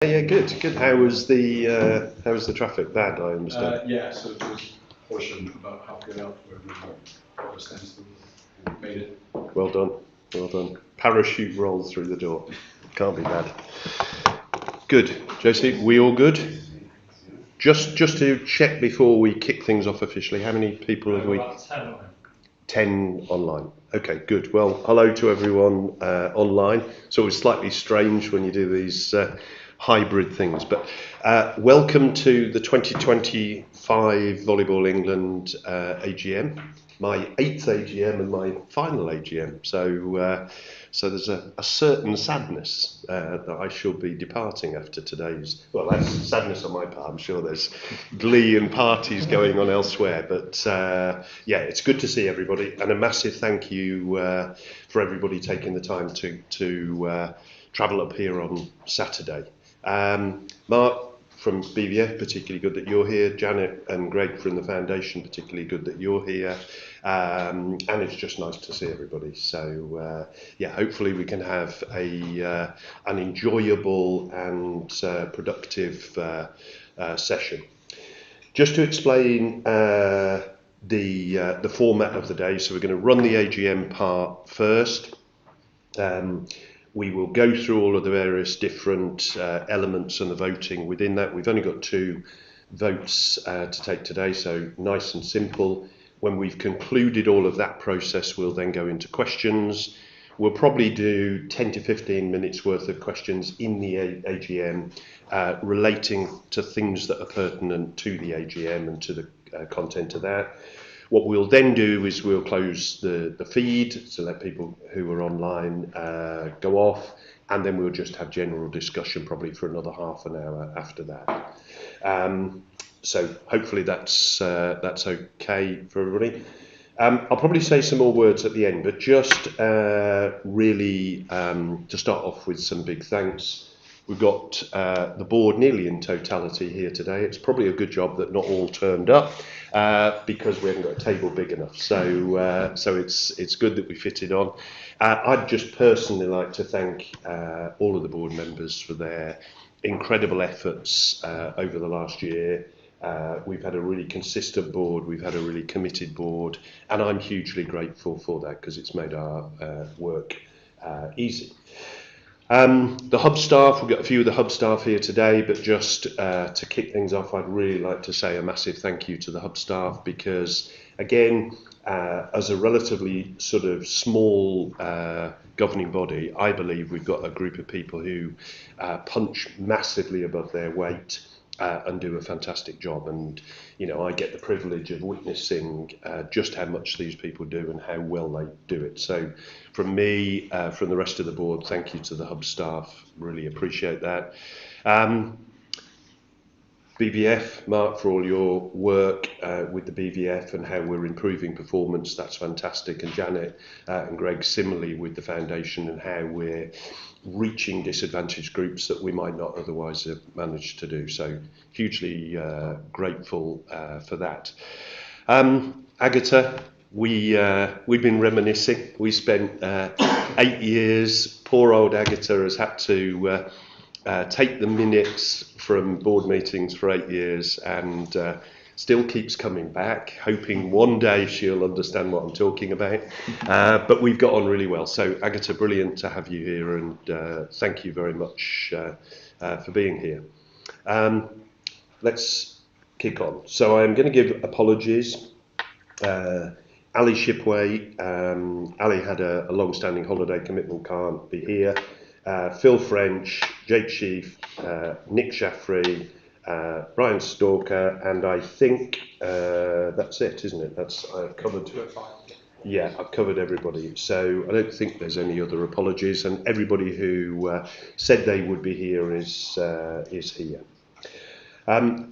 Yeah, good, good. How was the traffic? Bad, I understand. Yeah, so it was a portion about halfway up where we were at a standstill. We made it. Well done, well done. Parachute roll through the door. Can't be bad. Good, Josie. We all good? Just to check before we kick things off officially. How many people have we? About 10 on it. 10 online. Okay, good. Well, hello to everyone online. It's always slightly strange when you do these hybrid things, but welcome to the 2025 Volleyball England AGM, my 8th AGM and my final AGM. So there's a certain sadness that I shall be departing after today's. Well, that's sadness on my part. I'm sure there's glee and parties going on elsewhere, but yeah, it's good to see everybody, and a massive thank you for everybody taking the time to travel up here on Saturday. Mark from BVF, particularly good that you're here. Janet and Greg from the foundation, particularly good that you're here. And it's just nice to see everybody. So yeah, hopefully we can have an enjoyable and productive session. Just to explain the format of the day, so we're going to run the AGM part first. We will go through all of the various different elements and the voting within that. We've only got 2 votes to take today, so nice and simple. When we've concluded all of that process, we'll then go into questions. We'll probably do 10 to 15 minutes worth of questions in the AGM relating to things that are pertinent to the AGM and to the content of that. What we'll then do is we'll close the feed to let people who are online go off, and then we'll just have general discussion probably for another half an hour after that. So hopefully that's okay for everybody. I'll probably say some more words at the end, but just really to start off with some big thanks. We've got the board nearly in totality here today. It's probably a good job that not all turned up because we haven't got a table big enough. So it's good that we fitted on. I'd just personally like to thank all of the board members for their incredible efforts over the last year. We've had a really consistent board, we've had a really committed board, and I'm hugely grateful for that because it's made our work easy. The hub staff, we've got a few of the hub staff here today, but just to kick things off, I'd really like to say a massive thank you to the hub staff because, again, as a relatively sort of small governing body, I believe we've got a group of people who punch massively above their weight and do a fantastic job. And, you know, I get the privilege of witnessing just how much these people do and how well they do it. So from me, from the rest of the board, thank you to the hub staff. Really appreciate that. BVF, Mark, for all your work with the BVF and how we're improving performance, that's fantastic. And Janet and Greg similarly with the foundation and how we're reaching disadvantaged groups that we might not otherwise have managed to do. So hugely grateful for that. Agatha, we've been reminiscing. We spent 8 years. Poor old Agatha has had to take the minutes from board meetings for 8 years and still keeps coming back, hoping one day she'll understand what I'm talking about. But we've got on really well. So Agatha, brilliant to have you here, and thank you very much for being here. Let's kick on. So I'm going to give apologies. Ali Shipway, Ali had a long-standing holiday commitment, can't be here. Phil French, Jake Sheaf, Nick Shaffrey, Brian Stalker, and I think that's it, isn't it? I've covered. Yeah, I've covered everybody. So I don't think there's any other apologies, and everybody who said they would be here is here.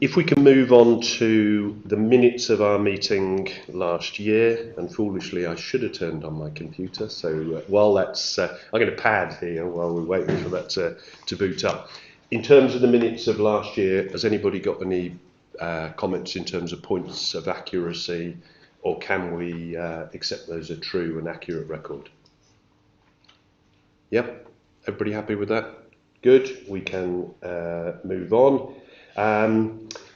If we can move on to the minutes of our meeting last year, and foolishly I should have turned on my computer, so while that's, I'm going to pad here while we're waiting for that to boot up. In terms of the minutes of last year, has anybody got any comments in terms of points of accuracy, or can we accept those as a true and accurate record? Yep, everybody happy with that? good. We can move on.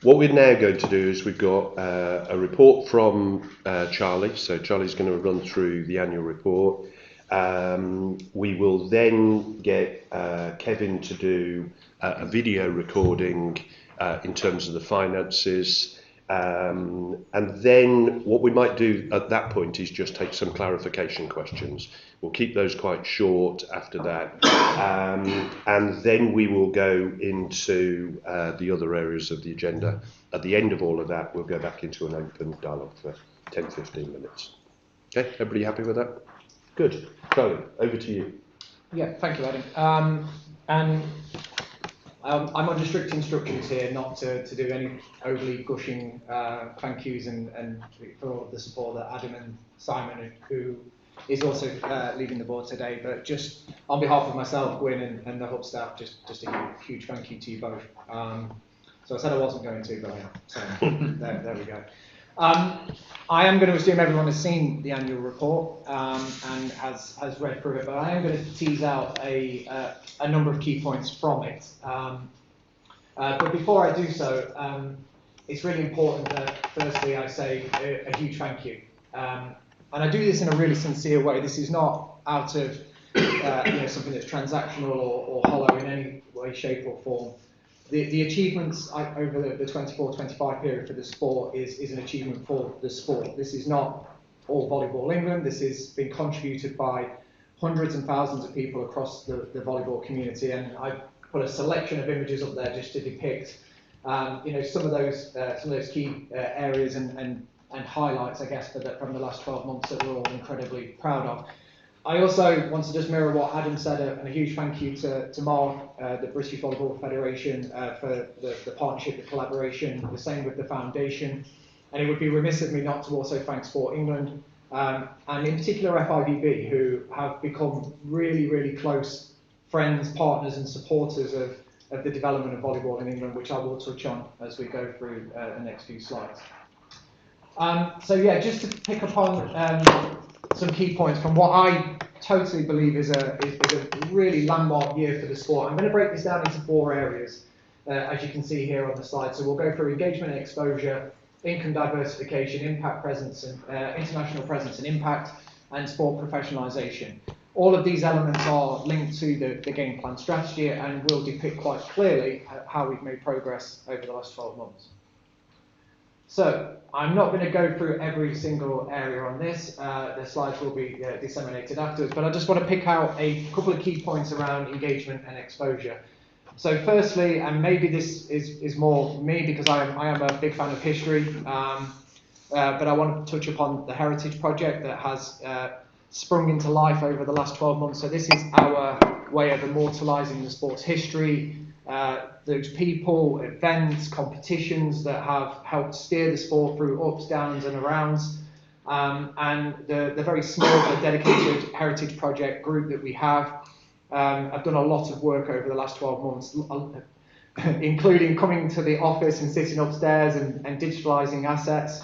What we're now going to do is we've got a report from Charlie. So Charlie's going to run through the annual report. We will then get Kevin to do a video recording in terms of the finances. And then what we might do at that point is just take some clarification questions. We'll keep those quite short after that. And then we will go into the other areas of the agenda. At the end of all of that, we'll go back into an open dialogue for 10-15 minutes. Okay, everybody happy with that? Good. Charlie, over to you. Yeah, thank you, Adam. I'm under strict instructions here not to do any overly gushing thank yous and for all of the support that Adam and Simon, who is also leading the board today, but just on behalf of myself, Gwyn and the Hub staff, just a huge thank you to you both. So I said I wasn't going to, but I am. So there we go. I am going to assume everyone has seen the annual report and has read through it, but I am going to tease out a number of key points from it. But before I do so, it's really important that firstly I say a huge thank you. And I do this in a really sincere way. This is not out of something that's transactional or hollow in any way, shape or form. The achievements over the 24-25 period for the sport is an achievement for the sport. This is not all Volleyball England. This has been contributed by hundreds and thousands of people across the volleyball community, and I put a selection of images up there just to depict some of those key areas and highlights, I guess, from the last 12 months that we're all incredibly proud of. I also want to just mirror what Adam said, and a huge thank you to Mark, the British Volleyball Federation, for the partnership, the collaboration, the same with the foundation. And it would be remiss of me not to also thank Sport England, and in particular FIVB, who have become really, really close friends, partners and supporters of the development of volleyball in England, which I will touch on as we go through the next few slides. So yeah, just to pick up on some key points from what I totally believe is a really landmark year for the sport. I'm going to break this down into 4 areas, as you can see here on the slide. So we'll go through engagement and exposure, income diversification, impact presence, and international presence and impact, and sport professionalisation. All of these elements are linked to the game plan strategy and will depict quite clearly how we've made progress over the last 12 months. So I'm not going to go through every single area on this. The slides will be disseminated afterwards, but I just want to pick out a couple of key points around engagement and exposure. So firstly, and maybe this is more me because I am a big fan of history, but I want to touch upon the Heritage Project that has sprung into life over the last 12 months. So this is our way of immortalising the sport's history, those people, events, competitions that have helped steer the sport through ups, downs and arounds. And the very small but dedicated Heritage Project group that we have done a lot of work over the last 12 months, including coming to the office and sitting upstairs and digitalising assets.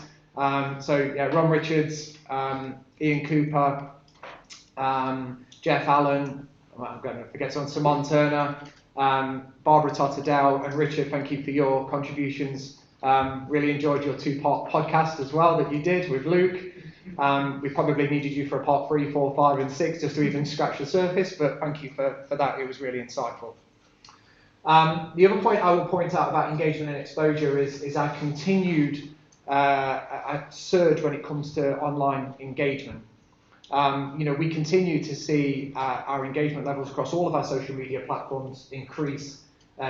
So yeah, Ron Richards, Ian Cooper, Jeff Allen, I'm going to forget someone, Simon Turner, Barbara Totterdale and Richard, thank you for your contributions. Really enjoyed your 2-part podcast as well that you did with Luke. We probably needed you for a part 3, 4, 5 and 6 just to even scratch the surface, but thank you for that, it was really insightful. The other point I will point out about engagement and exposure is our continued surge when it comes to online engagement. We continue to see our engagement levels across all of our social media platforms increase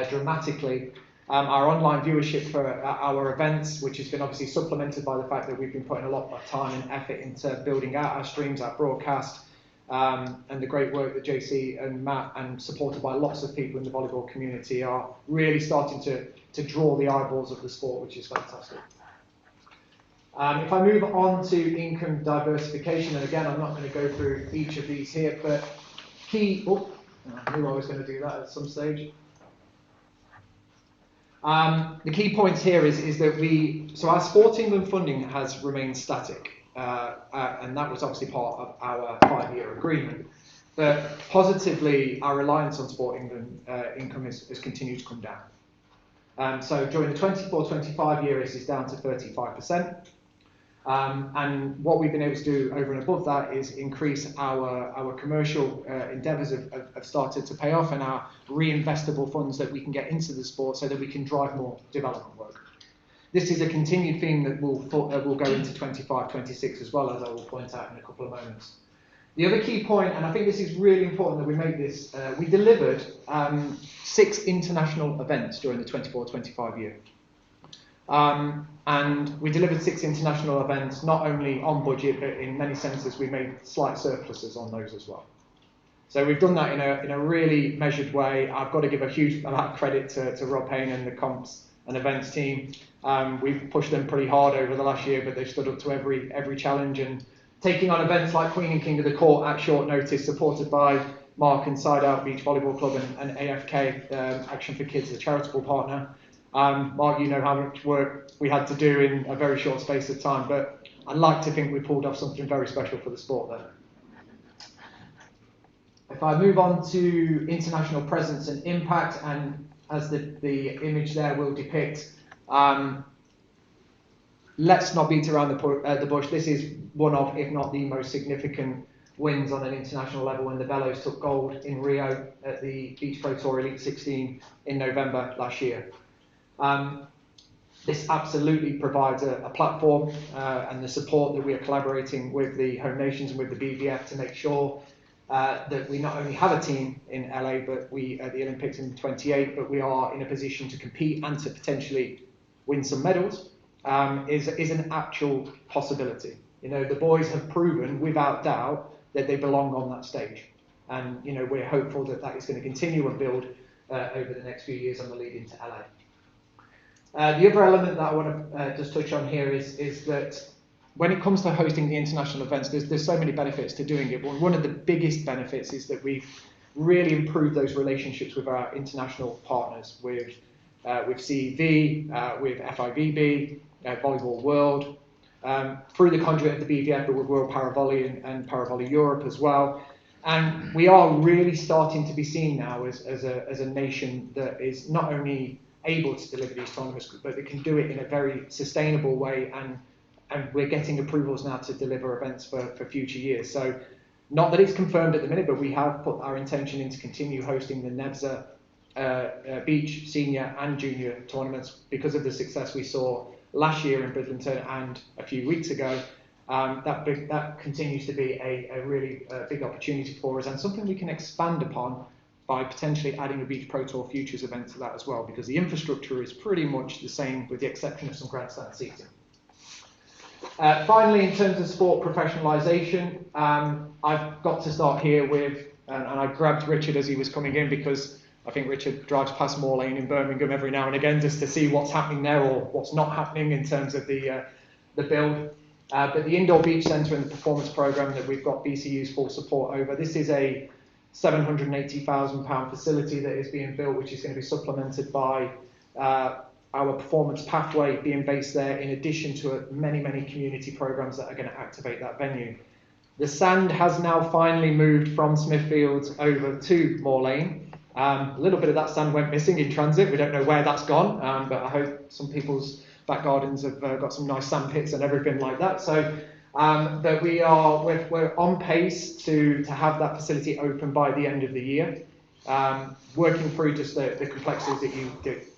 dramatically. Our online viewership for our events, which has been obviously supplemented by the fact that we've been putting a lot of time and effort into building out our streams, our broadcast, and the great work that JC and Matt, and supported by lots of people in the volleyball community, are really starting to draw the eyeballs of the sport, which is fantastic. If I move on to income diversification, and again, I'm not going to go through each of these here, but I knew I was going to do that at some stage. The key points here is that our Sport England funding has remained static, and that was obviously part of our 5-year agreement. But positively, our reliance on Sport England income has continued to come down. So during the 24-25 year, this is down to 35%. And what we've been able to do over and above that is increase our commercial endeavours have started to pay off, and our reinvestable funds that we can get into the sport so that we can drive more development work. This is a continued theme that will go into 25-26 as well, as I will point out in a couple of moments. The other key point, and I think this is really important that we make this, we delivered 6 international events during the 24-25 year. And we delivered 6 international events, not only on budget, but in many senses we made slight surpluses on those as well. So we've done that in a really measured way. I've got to give a huge amount of credit to Rob Payne and the comps and events team. We've pushed them pretty hard over the last year, but they've stood up to every challenge, and taking on events like Queen and King of the Court at short notice, supported by Mark and Side Out Beach Volleyball Club and AFK, Action for Kids, the charitable partner. Mark, you know how much work we had to do in a very short space of time, but I'd like to think we pulled off something very special for the sport there. If I move on to international presence and impact, and as the image there will depict, let's not beat around the bush. This is one of, if not the most significant wins on an international level, when the Bellows took gold in Rio at the Beach Pro Tour Elite 16 in November last year. This absolutely provides a platform and the support that we are collaborating with the home nations and with the BVF to make sure that we not only have a team in LA, but we at the Olympics in 28, but we are in a position to compete and to potentially win some medals, is an actual possibility. You know, the boys have proven without doubt that they belong on that stage, and you know, we're hopeful that that is going to continue and build over the next few years on the lead into LA. The other element that I want to just touch on here is that when it comes to hosting the international events, there's so many benefits to doing it. But one of the biggest benefits is that we've really improved those relationships with our international partners, with CEV, with FIVB, Volleyball World, through the conduit of the BVF, but with World Paravolley and Paravolley Europe as well. And we are really starting to be seen now as a nation that is not only able to deliver these tournaments, but they can do it in a very sustainable way, and we're getting approvals now to deliver events for future years. So not that it's confirmed at the minute, but we have put our intention in to continue hosting the NEBSA beach senior and junior tournaments because of the success we saw last year in Bridlington and a few weeks ago. That continues to be a really big opportunity for us, and something we can expand upon by potentially adding a Beach Pro Tour Futures event to that as well, because the infrastructure is pretty much the same with the exception of some grandstand seating. Finally, in terms of sport professionalisation, I've got to start here with, and I grabbed Richard as he was coming in, because I think Richard drives past Moor Lane in Birmingham every now and again just to see what's happening there or what's not happening in terms of the build. But the Indoor Beach Centre and the performance programme that we've got BCU's full support over, this is a £780,000 facility that is being built, which is going to be supplemented by our performance pathway being based there, in addition to many community programs that are going to activate that venue. The sand has now finally moved from Smithfields over to Moor Lane. A little bit of that sand went missing in transit. We don't know where that's gone, but I hope some people's back gardens have got some nice sand pits and everything like that. So that we're on pace to have that facility open by the end of the year, working through just the complexities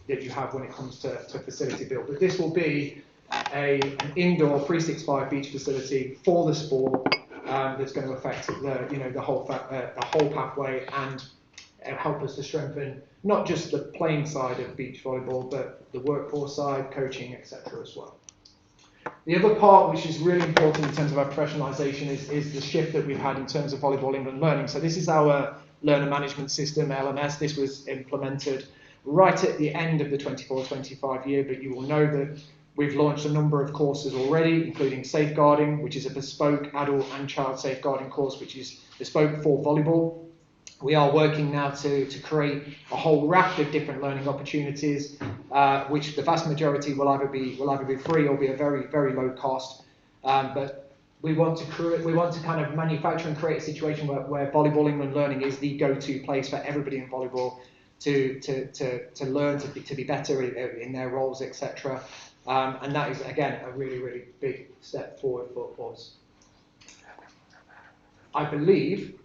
that you have when it comes to facility build. But this will be an indoor 365 beach facility for the sport that's going to affect the whole pathway and help us to strengthen not just the playing side of beach volleyball, but the workforce side, coaching, etc. as well. The other part, which is really important in terms of our professionalisation, is the shift that we've had in terms of Volleyball England Learning. So this is our learner management system, LMS. This was implemented right at the end of the 24-25 year, but you will know that we've launched a number of courses already, including Safeguarding, which is a bespoke adult and child safeguarding course, which is bespoke for volleyball. We are working now to create a whole raft of different learning opportunities, which the vast majority will either be free or be a very low cost. But we want to kind of manufacture and create a situation where Volleyball England Learning is the go-to place for everybody in volleyball to learn to be better in their roles, etc. And that is again a really big step forward for us. I believe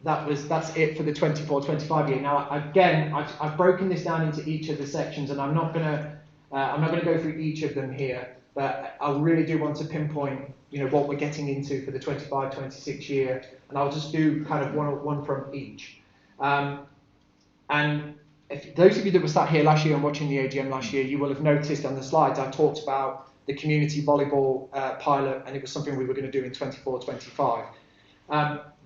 that's it for the 24-25 year. Now again, I've broken this down into each of the sections, and I'm not gonna go through each of them here, but I really do want to pinpoint, what we're getting into for the 25-26 year, and I'll just do kind of one from each. And if those of you that were sat here last year and watching the AGM last year, you will have noticed on the slides I talked about the community volleyball pilot, and it was something we were going to do in 24-25.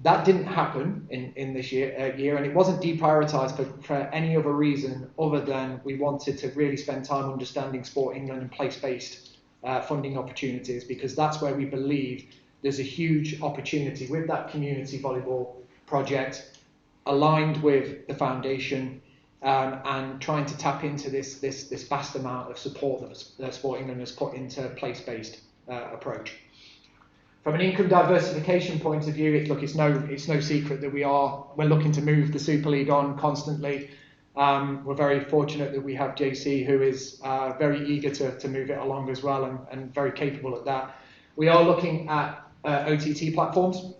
That didn't happen in this year, and it wasn't deprioritised for any other reason other than we wanted to really spend time understanding Sport England and place-based funding opportunities, because that's where we believe there's a huge opportunity with that community volleyball project aligned with the foundation, and trying to tap into this vast amount of support that Sport England has put into place-based approach. From an income diversification point of view, it's no secret that we're looking to move the Super League on constantly. We're very fortunate that we have JC, who is very eager to move it along as well, and very capable at that. We are looking at OTT platforms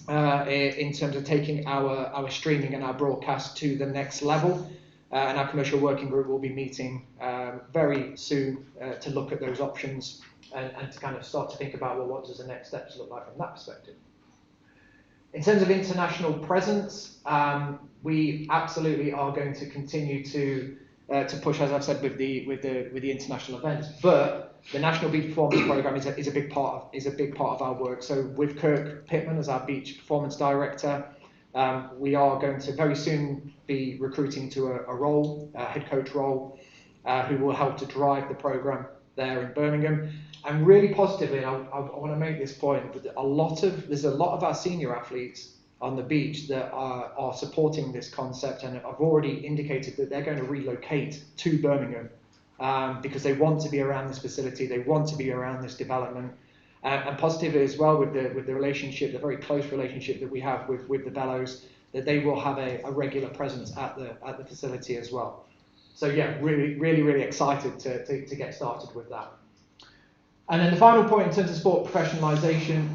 in terms of taking our streaming and our broadcast to the next level. And our commercial working group will be meeting very soon to look at those options and to kind of start to think about, well, what does the next steps look like from that perspective. In terms of international presence, we absolutely are going to continue to push, as I've said, with the international events. But the National Beach Performance Programme is a big part of our work. So with Kirk Pittman as our Beach Performance Director, we are going to very soon be recruiting to a head coach role, who will help to drive the programme there in Birmingham. And really positively, and I want to make this point, but there's a lot of our senior athletes on the beach that are supporting this concept, and have already indicated that they're going to relocate to Birmingham because they want to be around this facility, they want to be around this development. And positively as well with the relationship, the very close relationship that we have with the Bellows, that they will have a regular presence at the facility as well. So yeah, really excited to get started with that. And then the final point in terms of sport professionalisation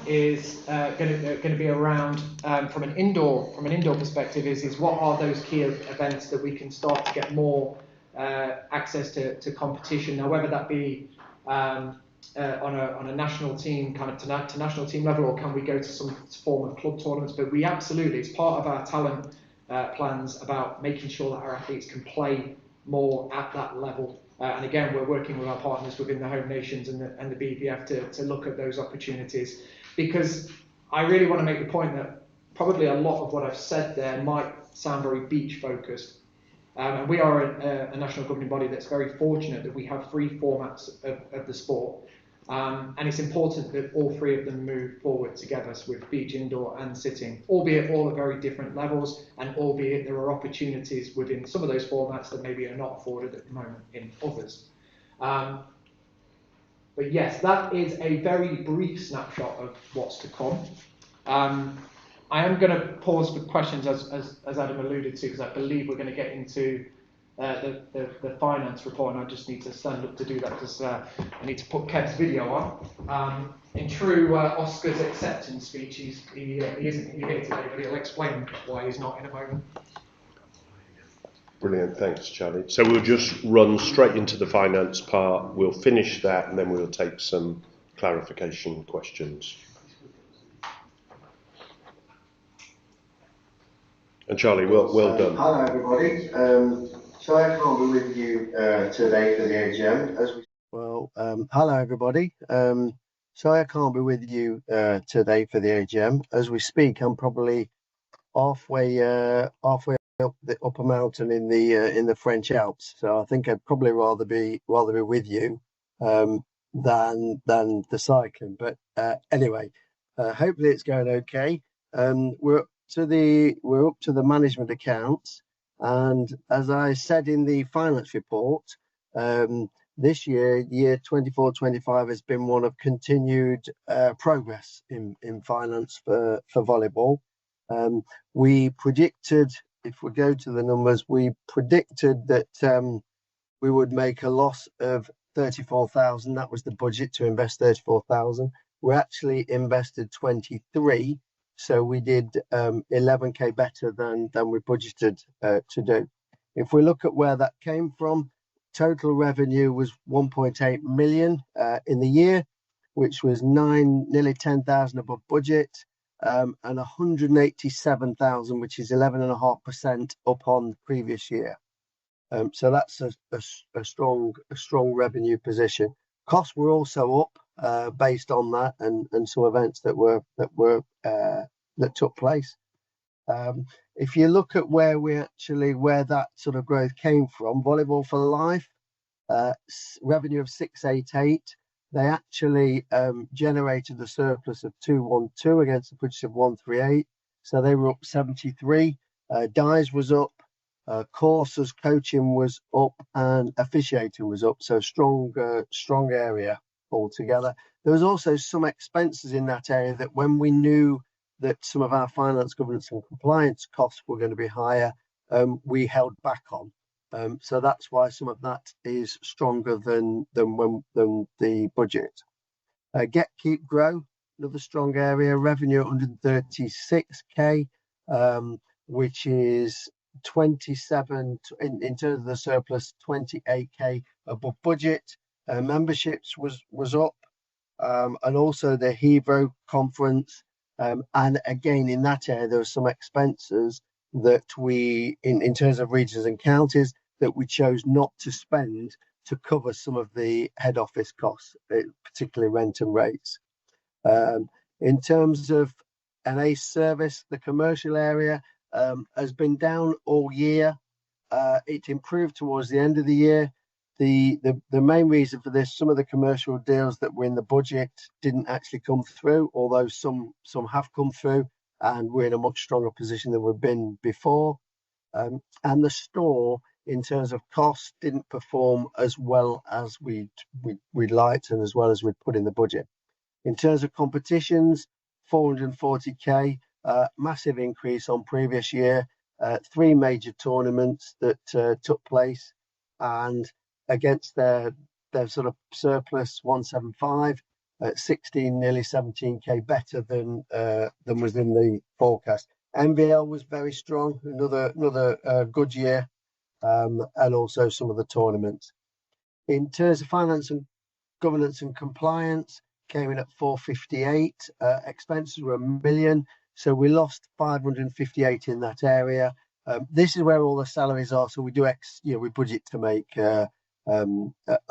is going to be around from an indoor perspective is what are those key events that we can start to get more access to competition. Now, whether that be on a national team, kind of to national team level, or can we go to some form of club tournaments? But we absolutely, it's part of our talent plans about making sure that our athletes can play more at that level. And again, we're working with our partners within the home nations and the BPF to look at those opportunities, because I really want to make the point that probably a lot of what I've said there might sound very beach focused. And we are a national governing body that's very fortunate that we have 3 formats of the sport. And it's important that all 3 of them move forward together, so with beach, indoor and sitting, albeit all at very different levels, and albeit there are opportunities within some of those formats that maybe are not afforded at the moment in others. But yes, that is a very brief snapshot of what's to come. I am going to pause for questions, as Adam alluded to, because I believe we're going to get into the finance report, and I just need to stand up to do that because I need to put Kev's video on. In true Oscar's acceptance speech, he isn't here today, but he'll explain why he's not in a moment. Brilliant, thanks Charlie. So we'll just run straight into the finance part, we'll finish that, and then we'll take some clarification questions. And Charlie, well done. Hello everybody. So I can't be with you today for the AGM. Hello everybody. Sorry I can't be with you today for the AGM. As we speak, I'm probably halfway up a mountain in the French Alps. So I think I'd probably rather be with you than the cycling. But anyway, hopefully it's going okay. We're up to the management accounts, and as I said in the finance report, this year 24-25 has been one of continued progress in finance for volleyball. We predicted, if we go to the numbers, we predicted that we would make a loss of 34,000. That was the budget, to invest 34,000. We actually invested 23, so we did 11k better than we budgeted to do. If we look at where that came from, total revenue was 1.8 million in the year, which was nearly 10,000 above budget, and 187,000, which is 11.5% up on the previous year. So that's a strong revenue position. Costs were also up based on that and some events that took place. If you look at where that sort of growth came from, Volleyball for Life, revenue of 688, they actually generated a surplus of 212 against the budget of 138, so they were up 73. Dies was up, courses, coaching was up, and officiating was up, so strong area altogether. There was also some expenses in that area that, when we knew that some of our finance, governance and compliance costs were going to be higher, we held back on. So that's why some of that is stronger than the budget. Get, Keep, Grow, another strong area. Revenue 136k, which is 27 in terms of the surplus, 28k above budget. Memberships was up, and also the Hebrew conference. And again, in that area, there were some expenses that we, in terms of regions and counties, that we chose not to spend to cover some of the head office costs, particularly rent and rates. In terms of an ACE service, the commercial area has been down all year. It improved towards the end of the year. The main reason for this, some of the commercial deals that were in the budget didn't actually come through, although some have come through, and we're in a much stronger position than we've been before. And the store, in terms of cost, didn't perform as well as we'd liked and as well as we'd put in the budget. In terms of competitions, 440k, massive increase on previous year. 3 major tournaments that took place, and against their sort of surplus 175, 16, nearly 17k better than was in the forecast. MVL was very strong, another good year, and also some of the tournaments. In terms of finance and governance and compliance, came in at 458. Expenses were 1 million, so we lost 558 in that area. This is where all the salaries are, so we do we budget to make a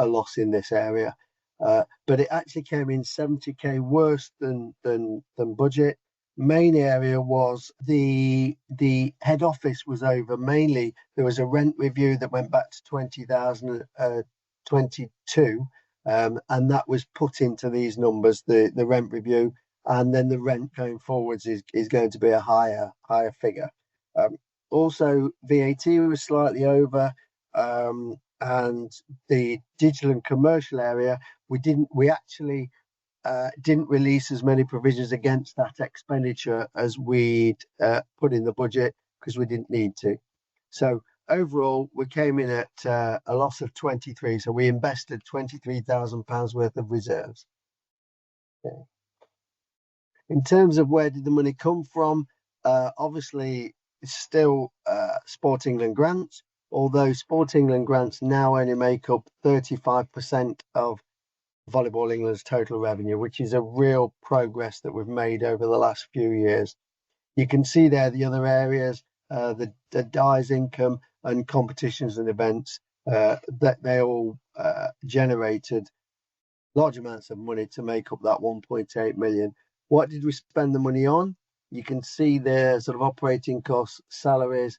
loss in this area, but it actually came in 70k worse than budget. Main area was the head office was over. Mainly there was a rent review that went back to 2022, and that was put into these numbers, the rent review, and then the rent going forwards is going to be a higher figure. Also VAT was slightly over, and the digital and commercial area, we actually didn't release as many provisions against that expenditure as we'd put in the budget, because we didn't need to. So overall, we came in at a loss of 23. So we invested £23,000 worth of reserves. Okay. In terms of where did the money come from, obviously it's still Sport England grants, although Sport England grants now only make up 35% of Volleyball England's total revenue, which is a real progress that we've made over the last few years. You can see there the other areas, the DIES income and competitions and events, that they all generated large amounts of money to make up that 1.8 million. What did we spend the money on? You can see there sort of operating costs, salaries,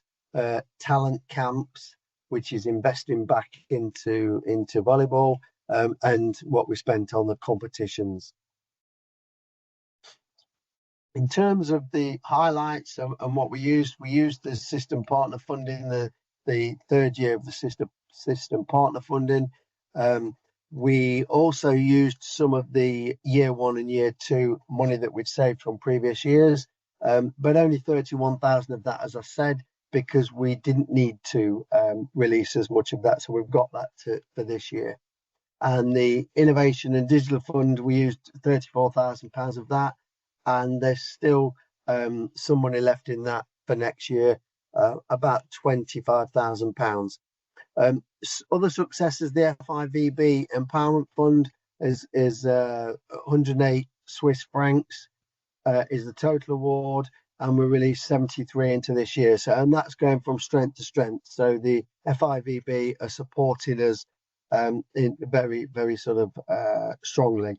talent camps, which is investing back into volleyball, and what we spent on the competitions. In terms of the highlights and what we used the system partner funding, the third year of the system partner funding. We also used some of the year one and year two money that we'd saved from previous years, but only 31,000 of that, as I said, because we didn't need to release as much of that. So we've got that for this year. And the Innovation and Digital Fund, we used £34,000 of that, and there's still some money left in that for next year, about £25,000. Other successes, the FIVB Empowerment Fund is 108 Swiss francs is the total award, and we released 73 into this year. So, and that's going from strength to strength. So the FIVB are supporting us in very, very sort of strongly.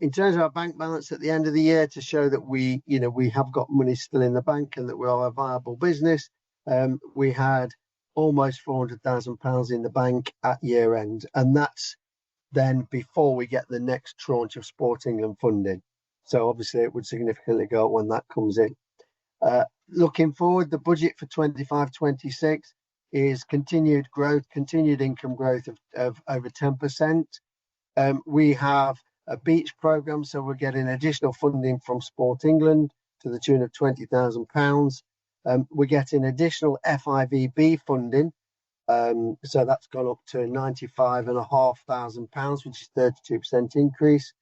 In terms of our bank balance at the end of the year, to show that we have got money still in the bank and that we are a viable business, we had almost £400,000 in the bank at year end, and that's then before we get the next tranche of Sport England funding. So obviously it would significantly go up when that comes in. Looking forward, the budget for 25-26 is continued growth, continued income growth of over 10%. We have a beach programme, so we're getting additional funding from Sport England to the tune of £20,000. We're getting additional FIVB funding, so that's gone up to £95,500, which is 32% increase.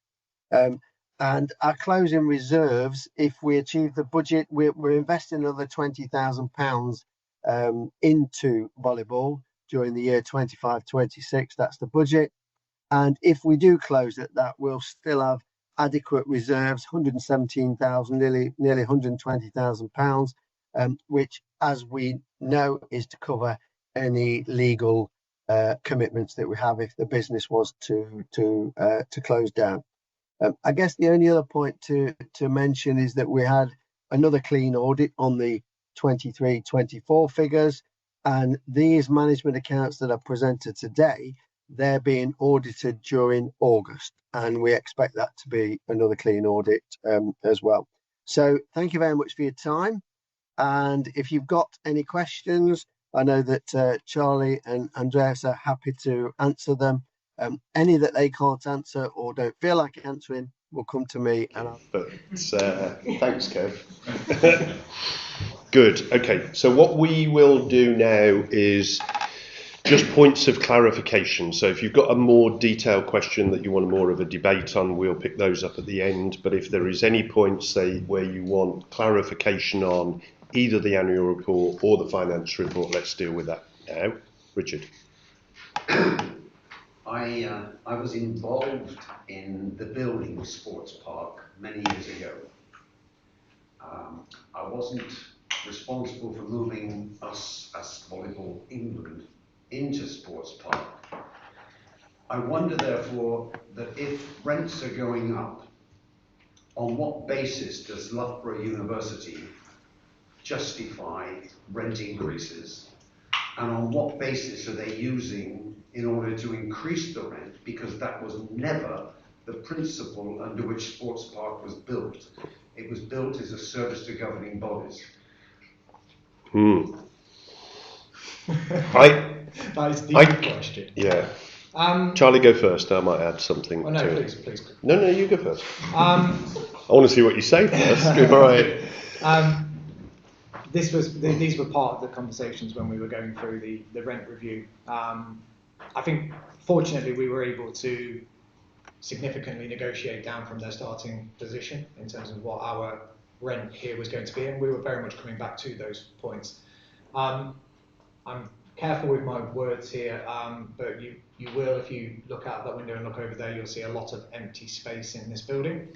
And our closing reserves, if we achieve the budget, we're investing another £20,000 into volleyball during the year 25-26. That's the budget. And if we do close at that, we'll still have adequate reserves, 117,000, nearly £120,000, which, as we know, is to cover any legal commitments that we have if the business was to close down. I guess the only other point to mention is that we had another clean audit on the 23-24 figures, and these management accounts that are presented today, they're being audited during August, and we expect that to be another clean audit as well. So thank you very much for your time, and if you've got any questions, I know that Charlie and Andreas are happy to answer them. Any that they can't answer or don't feel like answering will come to me. But thanks, Kev. Good. Okay. So what we will do now is just points of clarification. So if you've got a more detailed question that you want more of a debate on, we'll pick those up at the end. But if there is any points, say, where you want clarification on either the annual report or the finance report, let's deal with that now. Richard. I was involved in the building of Sports Park many years ago. I wasn't responsible for moving us as Volleyball England into Sports Park. I wonder, therefore, that if rents are going up, on what basis does Loughborough University justify rent increases, and on what basis are they using in order to increase the rent, because that was never the principle under which Sports Park was built. It was built as a service to governing bodies. That is the question. Yeah. Charlie, go first. I might add something. Oh, no, to please. it. No, you go first. I want to see what you say first. All right. These were part of the conversations when we were going through the rent review. I think, fortunately, we were able to significantly negotiate down from their starting position in terms of what our rent here was going to be, and we were very much coming back to those points. I'm careful with my words here, but you will, if you look out that window and look over there, you'll see a lot of empty space in this building.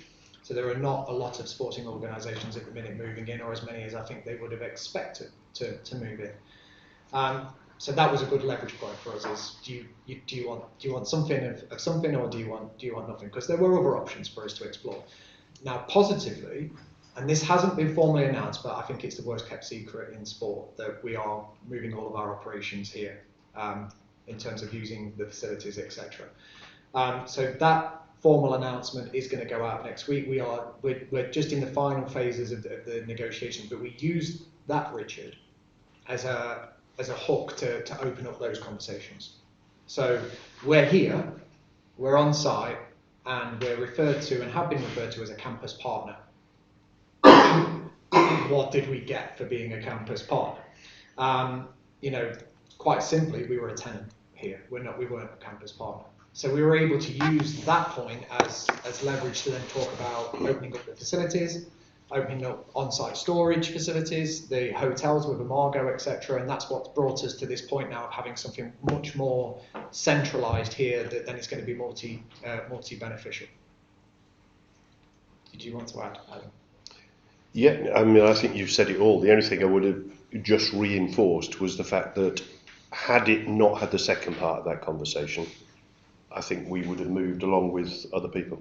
So there are not a lot of sporting organisations at the minute moving in, or as many as I think they would have expected to move in. So that was a good leverage point for us. Is do you want something of something, or do you want nothing? Because there were other options for us to explore. Now, positively, and this hasn't been formally announced, but I think it's the worst kept secret in sport that we are moving all of our operations here in terms of using the facilities, etc. So that formal announcement is going to go out next week. We're just in the final phases of the negotiations, but we used that, Richard, as a hook to open up those conversations. So we're here, we're on site, and we're referred to and have been referred to as a campus partner. What did we get for being a campus partner? You know, quite simply, we were a tenant here. We weren't a campus partner. So we were able to use that point as leverage to then talk about opening up the facilities, opening up on-site storage facilities, the hotels with Imago, etc. And that's what's brought us to this point now of having something much more centralised here that then is going to be multi-beneficial. Did you want to add, Adam? Yeah, I mean, I think you've said it all. The only thing I would have just reinforced was the fact that had it not had the second part of that conversation, I think we would have moved along with other people.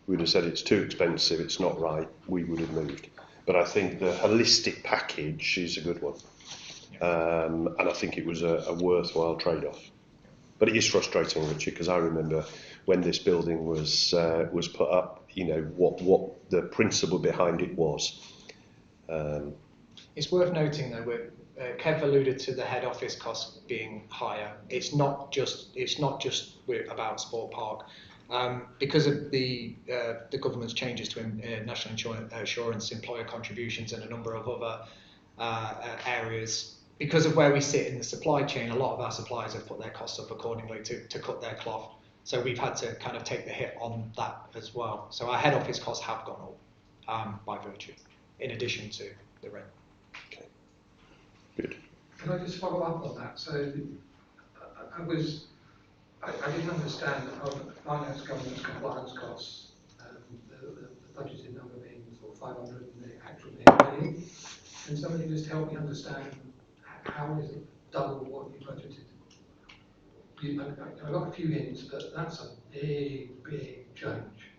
We would have said it's too expensive, it's not right, we would have moved. But I think the holistic package is a good one. And I think it was a worthwhile trade-off. But it is frustrating, Richard, because I remember when this building was put up, you know, what the principle behind it was. It's worth noting though, Kev alluded to the head office costs being higher. It's not just about Sport Park. Because of the government's changes to national insurance, employer contributions, and a number of other areas, because of where we sit in the supply chain, a lot of our suppliers have put their costs up accordingly to cut their cloth. So we've had to kind of take the hit on that as well. So our head office costs have gone up by virtue, in addition to the rent. Okay. Good. Can I just follow up on that? So I didn't understand the finance governance compliance costs, the budgeted number being sort of 500 and the actual being $1 million. Can somebody just help me understand how is it double what you budgeted? I got a few hints, but that's a big change.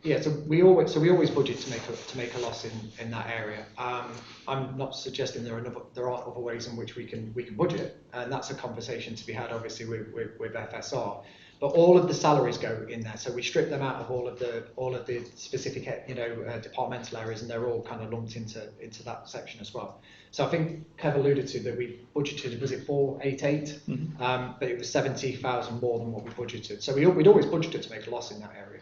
Yeah, so we always budget to make a loss in that area. I'm not suggesting there are other ways in which we can budget, and that's a conversation to be had obviously with FSR. But all of the salaries go in there, so we strip them out of all of the specific departmental areas, and they're all kind of lumped into that section as well. So I think Kev alluded to that we budgeted, was it 488? Mm-hmm. But it was 70,000 more than what we budgeted. So we'd always budgeted to make a loss in that area.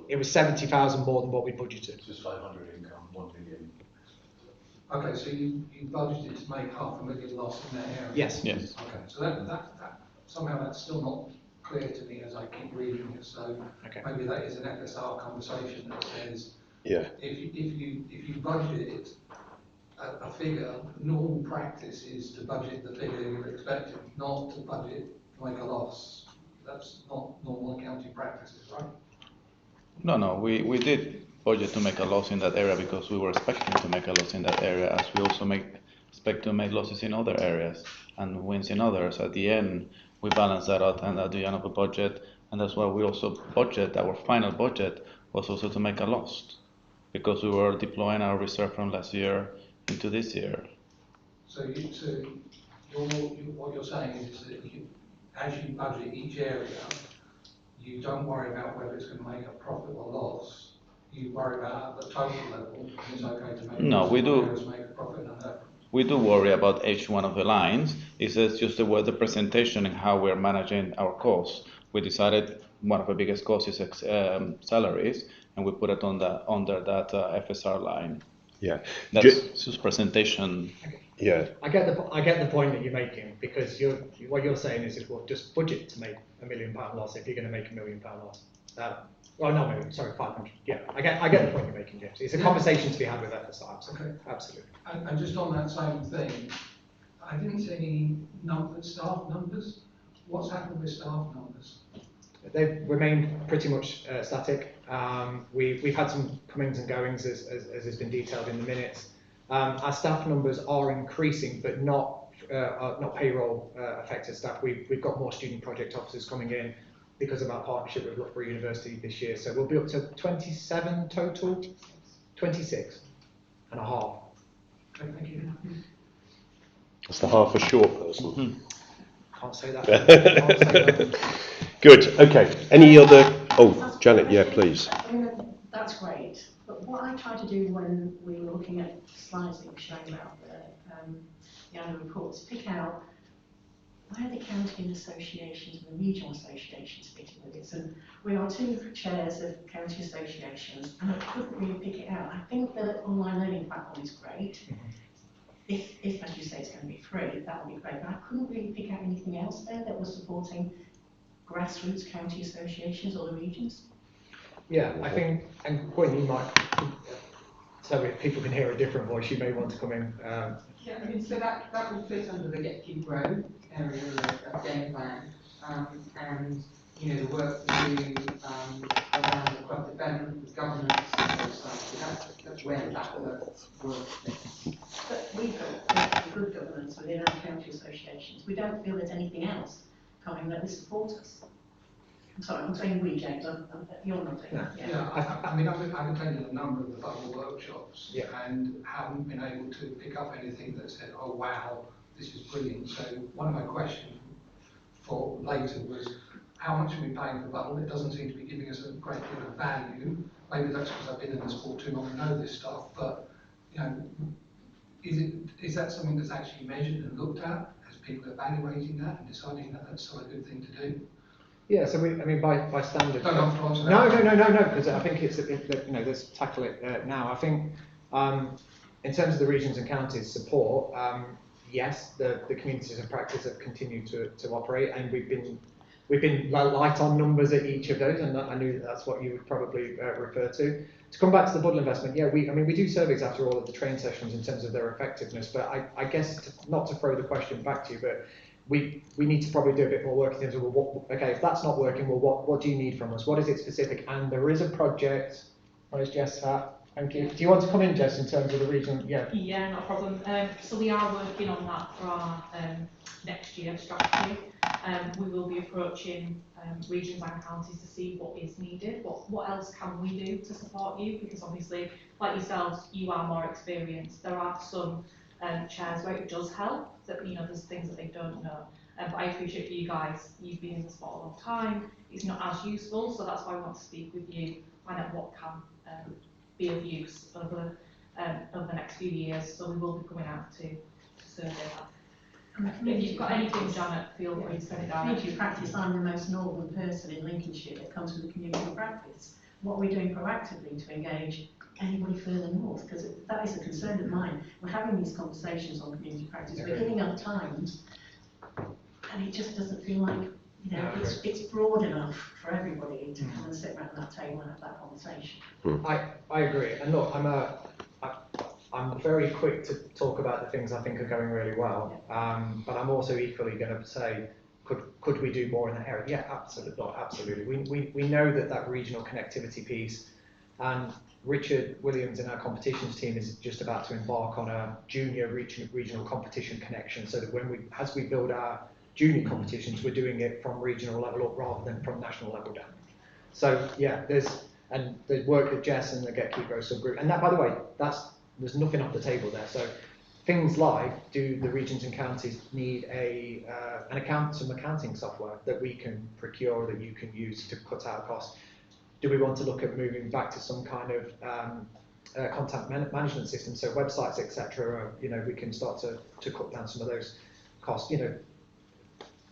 It was 70,000 more than what we budgeted. Just 500 income, 1 million. Okay, so you budgeted to make $500,000 loss in that area? Yes. Yes. Okay, so that somehow that's still not clear to me as I keep reading it. So okay. Maybe that is an FSR conversation that says, yeah, if you budget a figure, normal practice is to budget the figure you're expecting, not to budget to make a loss. That's not normal accounting practices, right? No, we did budget to make a loss in that area because we were expecting to make a loss in that area, as we also expect to make losses in other areas and wins in others. At the end, we balance that out and at the end of the budget, and that's why we also our final budget was also to make a loss, because we were deploying our reserve from last year into this year. So what you're saying is that as you budget each area, you don't worry about whether it's going to make a profit or loss. You worry about at the total level, it's okay to make make a profit and a We do worry about each one of the lines. It's just the presentation and how we're managing our costs. We decided one of the biggest costs is salaries, and we put it under that FSR line. Yeah, that's just presentation. Yeah, I get the point that you're making, because what you're saying is just budget to make £1 million loss if you're going to make £1 million loss. Well, not million, sorry, 500. Yeah, I get the point you're making, James. It's a conversation to be had with FSR. Okay. Absolutely. And just on that same thing, I didn't see any staff numbers. What's happened with staff numbers? They've remained pretty much static. We've had some comings and goings, as has been detailed in the minutes. Our staff numbers are increasing, but not payroll affected staff. We've got more student project officers coming in because of our partnership with Loughborough University this year. So we'll be up to 27 total, 26 and a half. Okay, thank you. That's the half a short person. Mm-hmm. Can't say that. Good. Okay. Any other? Oh, Janet. Yeah, please. I mean, that's great. But what I tried to do when we were looking at slides that you were showing about the around the report to pick out where the county and associations and the regional associations fitting with this. And we are two chairs of county associations, and I couldn't really pick it out. I think the online learning platform is great. If, as you say, it's going to be free, that would be great. But I couldn't really pick out anything else there that was supporting grassroots county associations or the regions. Yeah, I think, and Gwen, you might, so if people can hear a different voice, you may want to come in. Yeah, I mean, so that would fit under the Get Keep Grow area of game plan, and you know the work we do around the club development, the governance, and those stuff. So that's where that work fits. But we've got good governance within our county associations. We don't feel there's anything else coming that will support us. I'm sorry, I'm saying we, James. You're not saying that. Yeah, I mean, I've attended a number of the bubble workshops, yeah, and haven't been able to pick up anything that said, "Oh wow, this is brilliant." So one of my questions for later was, how much are we paying for bubble? It doesn't seem to be giving us a great deal of value. Maybe that's because I've been in the sport too long and know this stuff. But you know, is that something that's actually measured and looked at? Has people evaluating that and deciding that that's still a good thing to do? Yeah, so I mean, by standard. Don't have to answer No, that. because I think it's, you know, let's tackle it now. I think in terms of the regions and counties support, yes, the communities of practice have continued to operate, and we've been light on numbers at each of those, and I knew that's what you would probably refer to. To come back to the Buddle investment, yeah, I mean, we do surveys after all of the train sessions in terms of their effectiveness, but I guess not to throw the question back to you, but we need to probably do a bit more work in terms of, well, okay, if that's not working, well, what do you need from us? What is it specific? And there is a project. Where's Jess at? Thank you. Do you want to come in, Jess, in terms of the region? Yeah. Yeah, not a problem. So we are working on that for our next year strategy. We will be approaching regions and counties to see what is needed, what else can we do to support you, because obviously, like yourselves, you are more experienced. There are some chairs where it does help, that you know there's things that they don't know. But I appreciate you guys, you've been in the sport a long time, it's not as useful, so that's why I want to speak with you, find out what can be of use over the next few years. So we will be coming out to survey that. If you've got anything, Janet, feel free to send it down. Community practice, I'm the most northern person in Lincolnshire that comes with the community practice. What are we doing proactively to engage anybody further north? Because that is a concern of mine. We're having these conversations on community practice, we're giving up times, and it just doesn't feel like, you know, it's broad enough for everybody to come and sit around that table and have that conversation. I agree, and look, I'm very quick to talk about the things I think are going really well, but I'm also equally going to say, could we do more in that area? Yeah, absolutely. We know that regional connectivity piece, and Richard Williams in our competitions team is just about to embark on a junior regional competition connection, so that as we build our junior competitions, we're doing it from regional level up rather than from national level down. So yeah, there's the work that Jess and the Get Keep Grow subgroup, and that, by the way, there's nothing off the table there. So things like, do the regions and counties need some accounting software that we can procure, that you can use to cut out costs? Do we want to look at moving back to some kind of content management system, so websites, etc.? You know, we can start to cut down some of those costs. You know,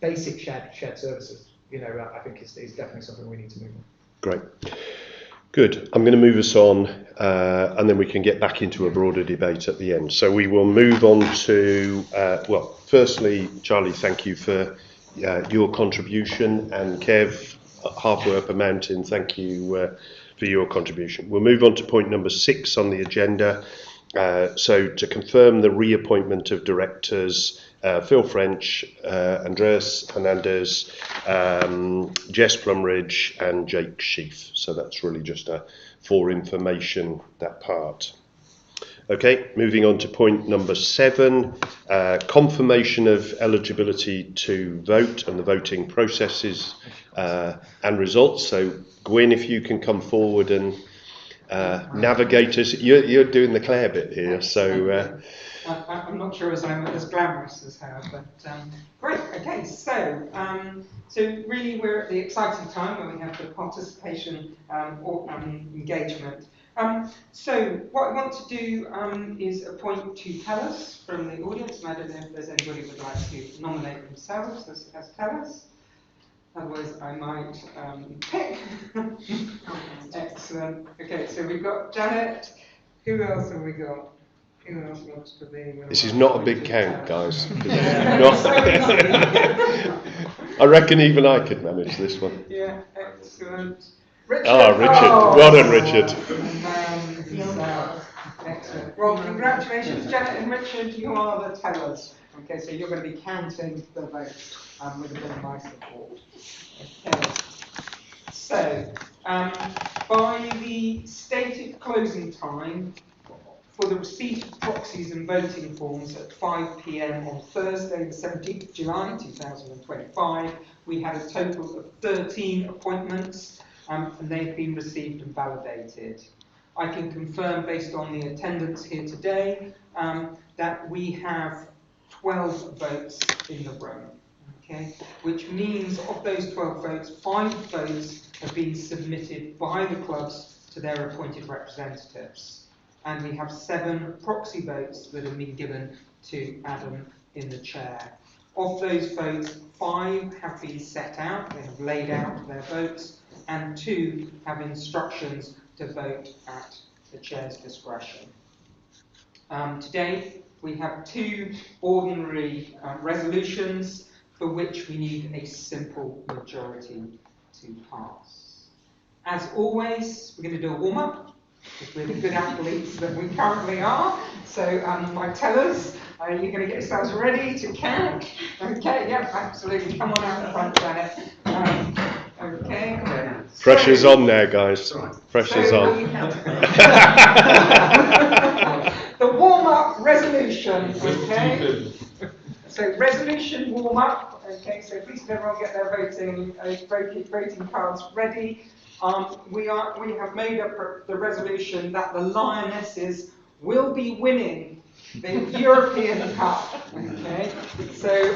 basic shared services. You know, I think is definitely something we need to move on. Great. Good. I'm going to move us on, and then we can get back into a broader debate at the end. So we will move on to, well, firstly, Charlie, thank you for your contribution, and Kev, halfway up a mountain, thank you for your contribution. We'll move on to point number 6 on the agenda. So to confirm the reappointment of directors, Phil French, Andreas Hernandez, Jess Plumridge and Jake Sheaf. So that's really just for information, that part. Okay, moving on to point number 7, confirmation of eligibility to vote and the voting processes and results. So Gwyn, if you can come forward and navigate us. You're doing the Claire bit here, so... I'm not sure I'm as glamorous as her, but great. Okay, so really we're at the exciting time where we have the participation engagement So what I want to do is appoint two tellers from the audience, and I don't know if there's anybody who would like to nominate themselves as tellers. Otherwise, I might pick. Excellent. Okay, so we've got Janet. Who else have we got? Who else wants to be? This is not a big count, guys. I reckon even I could manage this one. Yeah, excellent. Richard. Richard. Oh, Well done, Richard. Excellent. Well, congratulations, Janet and Richard. You are the tellers. Okay, so you're going to be counting the votes with a bit of my support. Okay. So, by the stated closing time for the receipt of proxies and voting forms at 5 p.m. on Thursday, the 17th of July 2025, we had a total of 13 appointments, and they've been received and validated. I can confirm, based on the attendance here today, that we have 12 votes in the room. Okay, which means of those 12 votes, 5 votes have been submitted by the clubs to their appointed representatives. And we have 7 proxy votes that have been given to Adam in the chair. Of those votes, 5 have been set out, they have laid out their votes, and 2 have instructions to vote at the chair's discretion. Today, we have 2 ordinary resolutions for which we need a simple majority to pass. As always, we're going to do a warm-up, because we're the good athletes that we currently are. So, my tellers, you're going to get yourselves ready to count. Okay, yeah, absolutely. Come on out the front, Janet. Okay. Pressure's on there, guys. Pressure's on. The warm-up resolution, okay? So resolution warm-up, okay, so please can everyone get their voting cards ready. We have made up the resolution that the Lionesses will be winning the European Cup, okay? So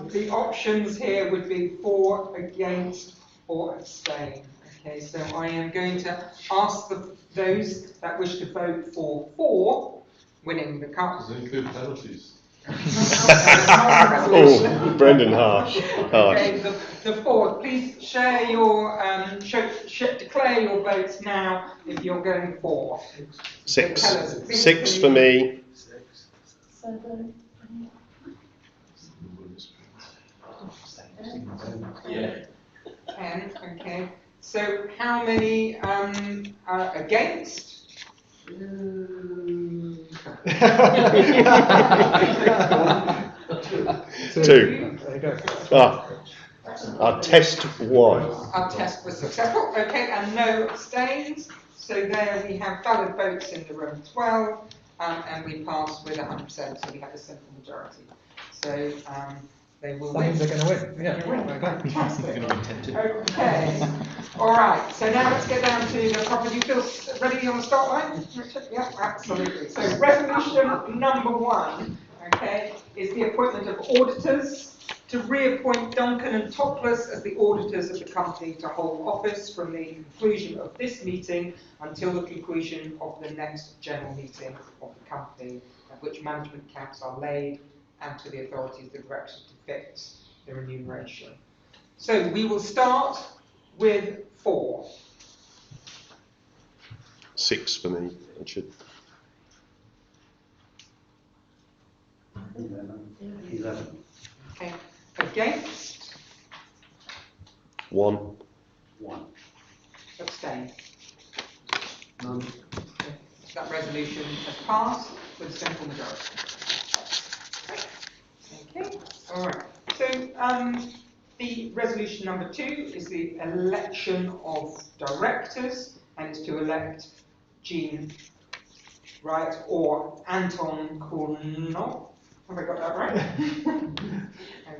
the options here would be for, against, or abstain. Okay, so I am going to ask those that wish to vote for winning the cup. Does it include penalties? Oh, Brendan, harsh. Okay, the four, please share your, declare your votes now if you're going for. 6. So tell us, 6 for me. 7. Yeah. 10, okay. So how many against? 2. Our test 1. Our test was successful, okay, and no abstains. So there we have valid votes in the room, 12, and we passed with 100%, so we have a simple majority. So they will win. They're going to win. Yeah. Fantastic. Okay. All right. So now let's get down to the proper. You feel ready on the start line, Richard? Yeah, absolutely. So resolution number 1, okay, is the appointment of auditors to reappoint Duncan and Topless as the auditors of the company to hold office from the conclusion of this meeting until the conclusion of the next general meeting of the company, at which management accounts are laid, and to the authorities the direction to fix the remuneration. So we will start with 4. 6 for me, Richard. 11. Okay. Against? 1. 1. Abstain. None. So that resolution has passed with a simple majority. Okay. All right. So the resolution number 2 is the election of directors, and it's to elect Jean Wright or Anton Kornov. Have I got that right?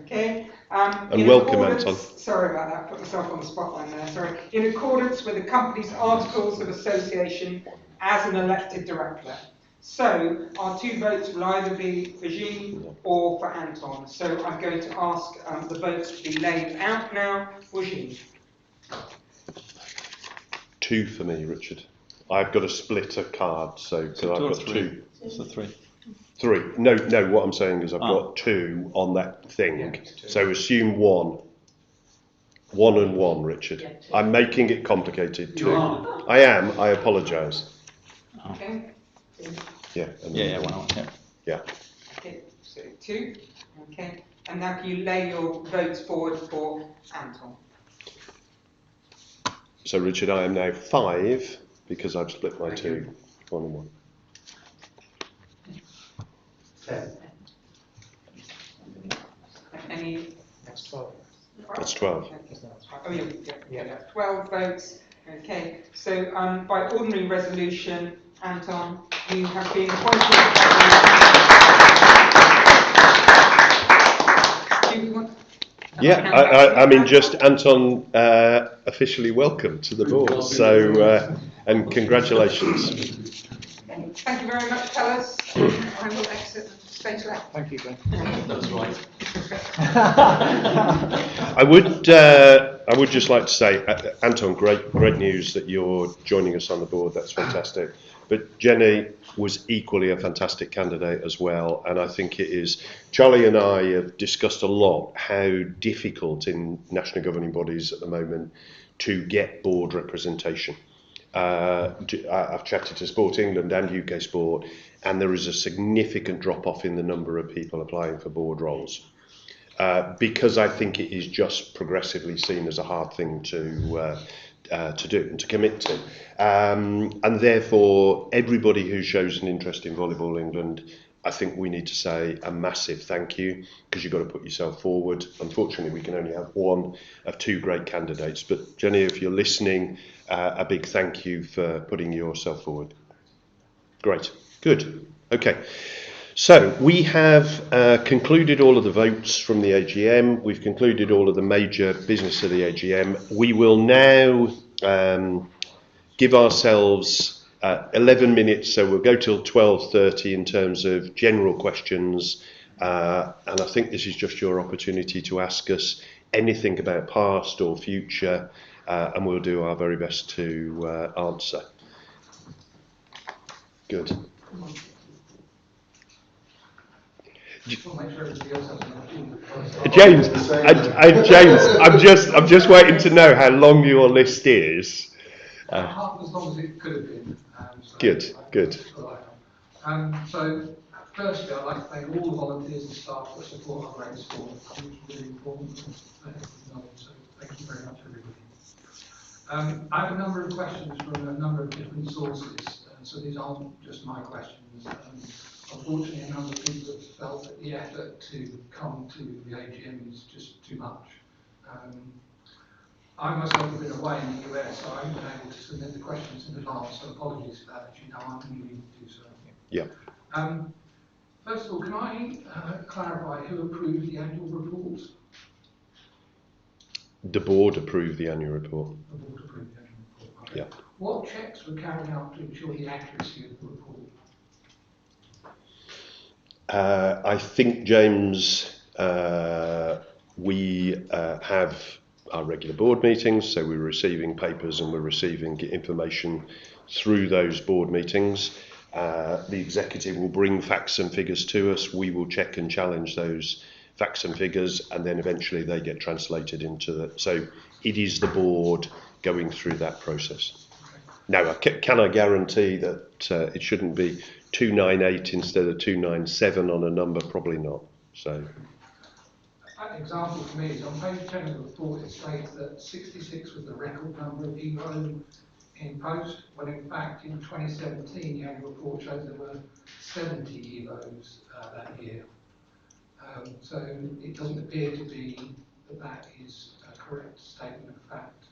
Okay. And welcome, Anton. Sorry about that, put myself on the spotlight there, sorry. In accordance with the company's articles of association as an elected director. So our 2 votes will either be for Jean or for Anton. So I'm going to ask the votes to be laid out now for Jean. 2 for me, Richard. I've got a splitter card, so I've got two. It's a three. Three. No, what I'm saying is I've got two on that thing. Yeah, so assume one. One and one, Richard. Yeah, I'm making it complicated. You Two. are. I am. I apologise. Okay, Yeah. Yeah, 1 on 1. Yeah. okay, so 2. Okay, and now can you lay your votes forward for Anton? So Richard, I am now 5 because I've split my two. 1 and 1. 10. Any? That's 12. That's 12. Oh, yeah, 12 votes. Okay, so by ordinary resolution, Anton, you have been appointed. Yeah, I mean, just Anton, officially welcome to the board. So, and congratulations. Thank you very much, fellas. I will exit stage left. Thank you, Glenn. That's right. I would just like to say, Anton, great news that you're joining us on the board. That's fantastic. But Jenny was equally a fantastic candidate as well, and I think it is. Charlie and I have discussed a lot how difficult in national governing bodies at the moment to get board representation. I've chatted to Sport England and UK Sport, and there is a significant drop off in the number of people applying for board roles. Because I think it is just progressively seen as a hard thing to do and to commit to. And therefore, everybody who shows an interest in Volleyball England, I think we need to say a massive thank you, because you've got to put yourself forward. Unfortunately, we can only have one of two great candidates. But Jenny, if you're listening, a big thank you for putting yourself forward. Great. Good. Okay. So we have concluded all of the votes from the AGM. We've concluded all of the major business of the AGM. We will now give ourselves 11 minutes, so we'll go till 12:30 in terms of general questions. And I think this is just your opportunity to ask us anything about past or future, and we'll do our very best to answer. Good. James, I'm just waiting to know how long your list is. Half as long as it could have been. Good. So, firstly, I'd like to thank all the volunteers and staff that support our great sport. I think it's really important to let everyone know, so thank you very much, everybody. I have a number of questions from a number of different sources, so these aren't just my questions. Unfortunately, a number of people have felt that the effort to come to the AGM is just too much. I myself have been away in the US, so I haven't been able to submit the questions in advance, so apologies for that. As you know, I'm going to need to do so. Yeah. First of all, can I clarify who approved the annual report? The board approved the annual report. The board approved the annual report. Okay. Yeah. What checks were carried out to ensure the accuracy of the report? I think, James, we have our regular board meetings, so we're receiving papers and we're receiving information through those board meetings. The executive will bring facts and figures to us. We will check and challenge those facts and figures, and then eventually they get translated into the. So it is the board going through that process. Now, can I guarantee that it shouldn't be 298 instead of 297 on a number? Probably not. So. An example for me is on page 10 of the report, it states that 66 was the record number of EVO in post, when in fact in 2017 the annual report shows there were 70 EVOs that year. So it doesn't appear to be that is a correct statement of fact.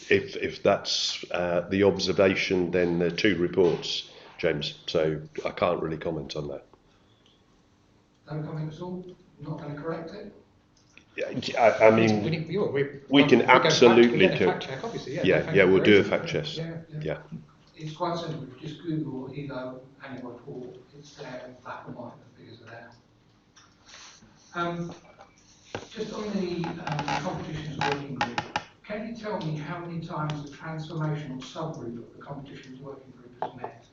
If that's the observation, then there are two reports, James, so I can't really comment on that. No comment at all? Not going to correct it? Yeah, I mean, we can absolutely fact check, obviously. Yeah, we'll do a fact check. Yeah. It's quite simple. If you just Google EVO annual report, it's there in black and white, the figures are there. Just on the competitions working group, can you tell me how many times the transformational subgroup of the competitions working group has met?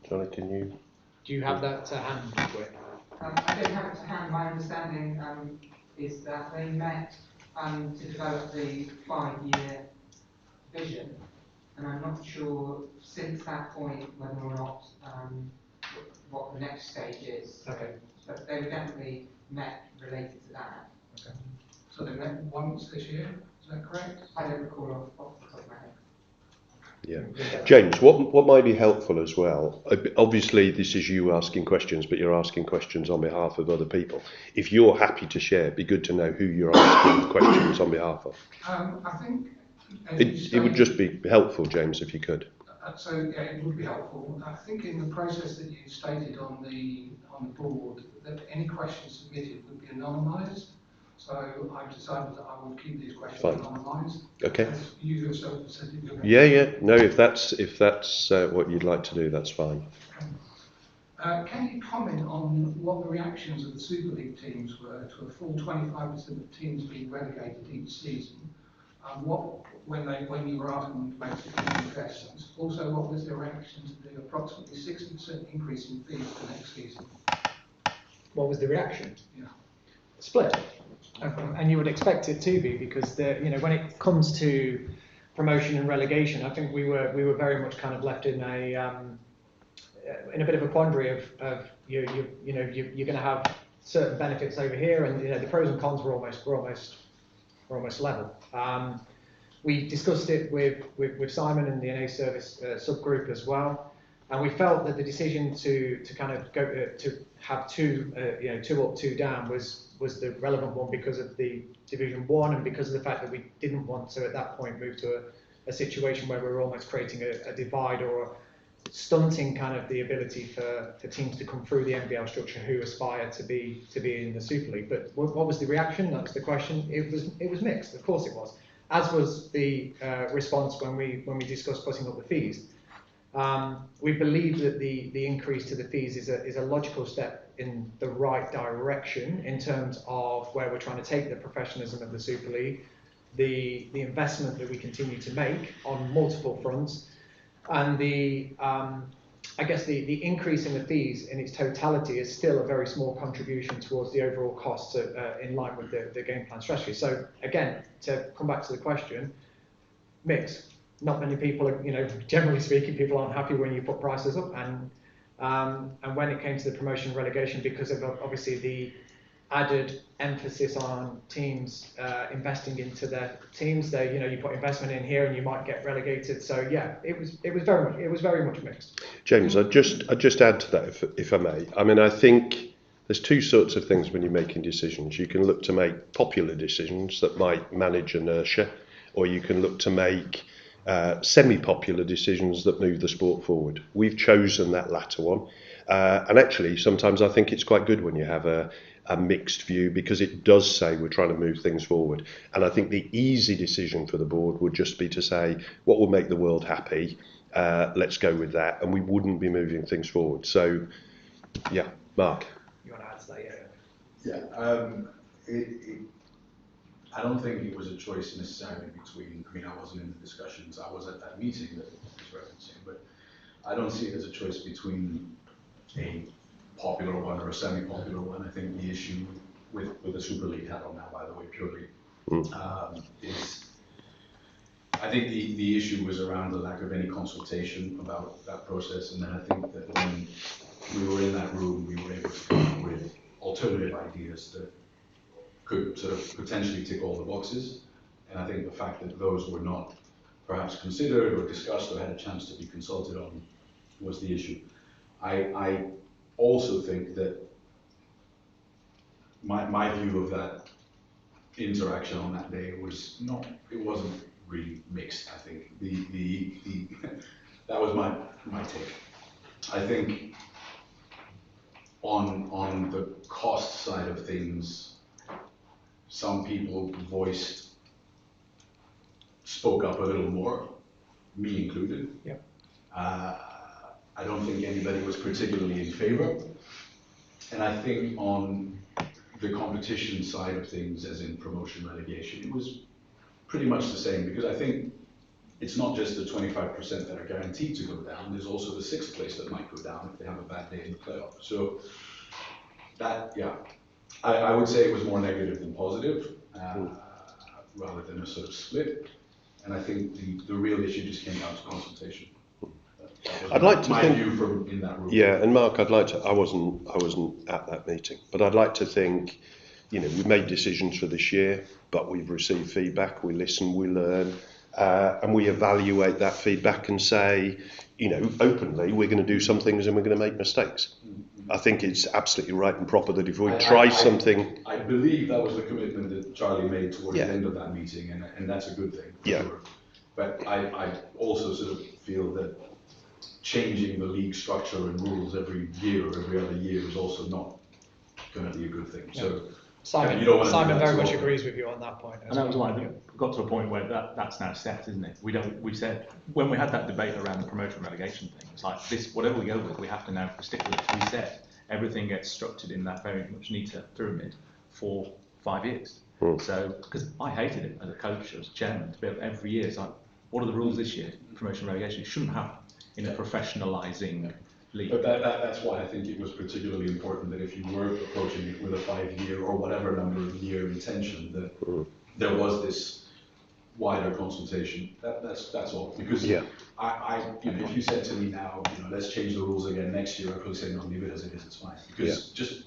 Johnny, can you? Do you have that to hand, Whit? I don't have it to hand. My understanding is that they met to develop the 5-year vision, and I'm not sure since that point whether or not what the next stage is. Okay. But they were definitely met related to that. Okay. So they met once this year, is that correct? I don't recall off the top of my head. Yeah. James, what might be helpful as well, obviously this is you asking questions, but you're asking questions on behalf of other people. If you're happy to share, it'd be good to know who you're asking questions on behalf of. I think it would just be helpful, James, if you could. So yeah, it would be helpful. I think in the process that you stated on the board that any questions submitted would be anonymised. So I've decided that I will keep these questions anonymised. Okay. As you yourself have said, Yeah. No, if that's what you'd like to do, that's fine. Can you comment on what the reactions of the Super League teams were to a full 25% of teams being relegated each season? When you were asking them to make significant investments, also what was their reaction to the approximately 60% increase in fees for next season? What was the reaction? Yeah. Split. And you would expect it to be, because when it comes to promotion and relegation, I think we were very much kind of left in a bit of a quandary of you're going to have certain benefits over here, and the pros and cons were almost level. We discussed it with Simon and the NA service subgroup as well, and we felt that the decision to kind of go to have two up, two down was the relevant one because of the Division 1 and because of the fact that we didn't want to at that point move to a situation where we were almost creating a divide or stunting kind of the ability for teams to come through the NBL structure who aspire to be in the Super League. But what was the reaction? That was the question. It was mixed. Of course it was. As was the response when we discussed putting up the fees. We believe that the increase to the fees is a logical step in the right direction in terms of where we're trying to take the professionalism of the Super League, the investment that we continue to make on multiple fronts, and I guess the increase in the fees in its totality is still a very small contribution towards the overall costs in line with the game plan strategy. So again, to come back to the question, mix. Not many people are, generally speaking, people aren't happy when you put prices up, and when it came to the promotion and relegation, because of obviously the added emphasis on teams investing into their teams, you put investment in here and you might get relegated. So yeah, it was very much mixed. James, I'd just add to that if I may. I mean, I think there's two sorts of things when you're making decisions. You can look to make popular decisions that might manage inertia, or you can look to make semi-popular decisions that move the sport forward. We've chosen that latter one, and actually sometimes I think it's quite good when you have a mixed view, because it does say we're trying to move things forward. And I think the easy decision for the board would just be to say what will make the world happy, let's go with that, and we wouldn't be moving things forward. So yeah, Mark. You want to add to that? Yeah. I don't think it was a choice necessarily between, I wasn't in the discussions, I was at that meeting that he was referencing, but I don't see it as a choice between a popular one or a semi-popular one. I think the issue with the Super League hat on now, by the way, purely, is, I think the issue was around the lack of any consultation about that process, and then I think that when we were in that room, we were able to come up with alternative ideas that could sort of potentially tick all the boxes, and I think the fact that those were not perhaps considered or discussed or had a chance to be consulted on was the issue. I also think that my view of that interaction on that day was it wasn't really mixed. I think that was my take. I think on the cost side of things, some people spoke up a little more, me included. Yep. I don't think anybody was particularly in favor. And I think on the competition side of things, as in promotion relegation, it was pretty much the same, because I think it's not just the 25% that are guaranteed to go down, there's also the 6th place that might go down if they have a bad day in the playoff. So that, yeah, I would say it was more negative than positive, rather than a sort of split. And I think the real issue just came down to consultation. I'd like to my think, view from in that room. Yeah, and Mark, I'd like to. I wasn't at that meeting, but I'd like to think, we've made decisions for this year, but we've received feedback. We listen, we learn, and we evaluate that feedback and say, openly, we're going to do some things and we're going to make mistakes. I think it's absolutely right and proper that if we try something. I believe that was the commitment that Charlie made towards the end of that meeting, and that's a good thing. For sure. But I also sort of feel that changing the league structure and rules every year or every other year is also not going to be a good thing. Yeah. So Simon very much agrees with you on that point. And that was why we got to a point where that's now set, isn't it? We said when we had that debate around the promotion relegation thing, it's like this, whatever we go with, we have to now stick with it. We said everything gets structured in that very much neater pyramid for 5 years. So, because I hated it as a coach, as a chairman, to be able every year, it's like, what are the rules this year? Promotion relegation, it shouldn't happen in a professionalising league. But that's why I think it was particularly important that if you were approaching it with a 5-year or whatever number of year intention, that there was this wider consultation. That's all. Because I if you said to me now, let's change the rules again next year, I'd probably say no, leave it as it is. It's fine. Because just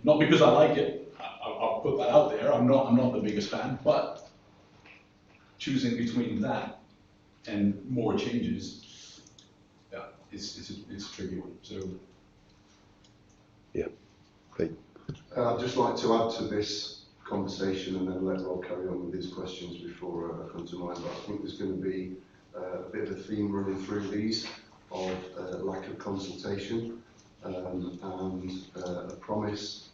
not because I like it. I'll put that out there. I'm not the biggest fan, but choosing between that and more changes. It's a tricky one. So, I'd just like to add to this conversation and then let Rob carry on with his questions before I come to mine. But I think there's going to be a bit of a theme running through these of lack of consultation and a promise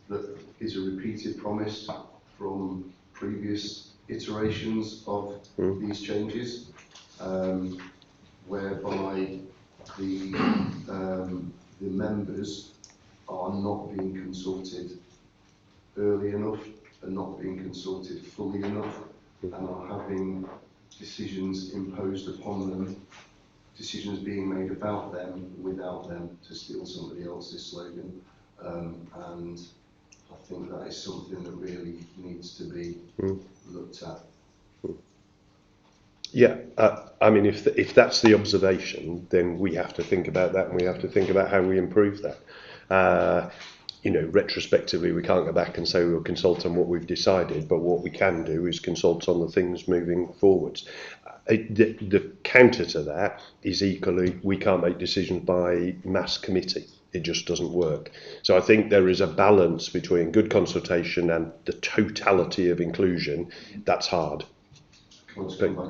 that is a repeated promise from previous iterations of these changes. Whereby the members are not being consulted early enough and not being consulted fully enough and are having decisions imposed upon them, decisions being made about them without them, to steal somebody else's slogan. And I think that is something that really needs to be looked at. Yeah, I mean, if that's the observation, then we have to think about that, and we have to think about how we improve that. Retrospectively, we can't go back and say we'll consult on what we've decided, but what we can do is consult on the things moving forwards. The counter to that is equally, we can't make decisions by mass committee. It just doesn't work. So I think there is a balance between good consultation and the totality of inclusion. That's hard.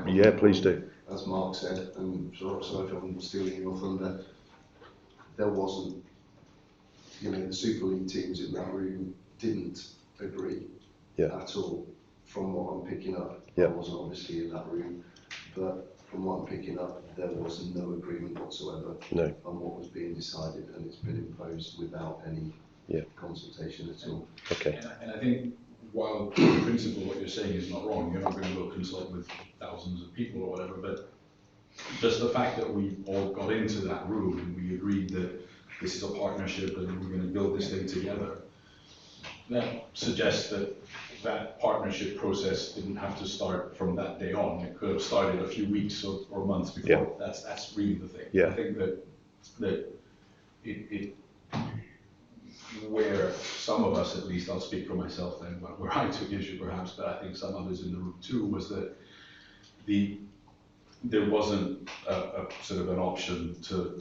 Yeah, please do. As Mark said, and sorry if I'm stealing your thunder, there wasn't, the Super League teams in that room didn't agree at all, from what I'm picking up. I wasn't obviously in that room, but from what I'm picking up, there was no agreement whatsoever on what was being decided, and it's been imposed without any consultation at all. Okay. And I think, while in principle what you're saying is not wrong, you're not going to go consult with thousands of people or whatever, but just the fact that we all got into that room and we agreed that this is a partnership and we're going to build this thing together, that suggests that that partnership process didn't have to start from that day on. It could have started a few weeks or months before. That's really the thing. I think that it where some of us, at least, I'll speak for myself then, where I took issue perhaps, but I think some others in the room too, was that there wasn't a sort of an option to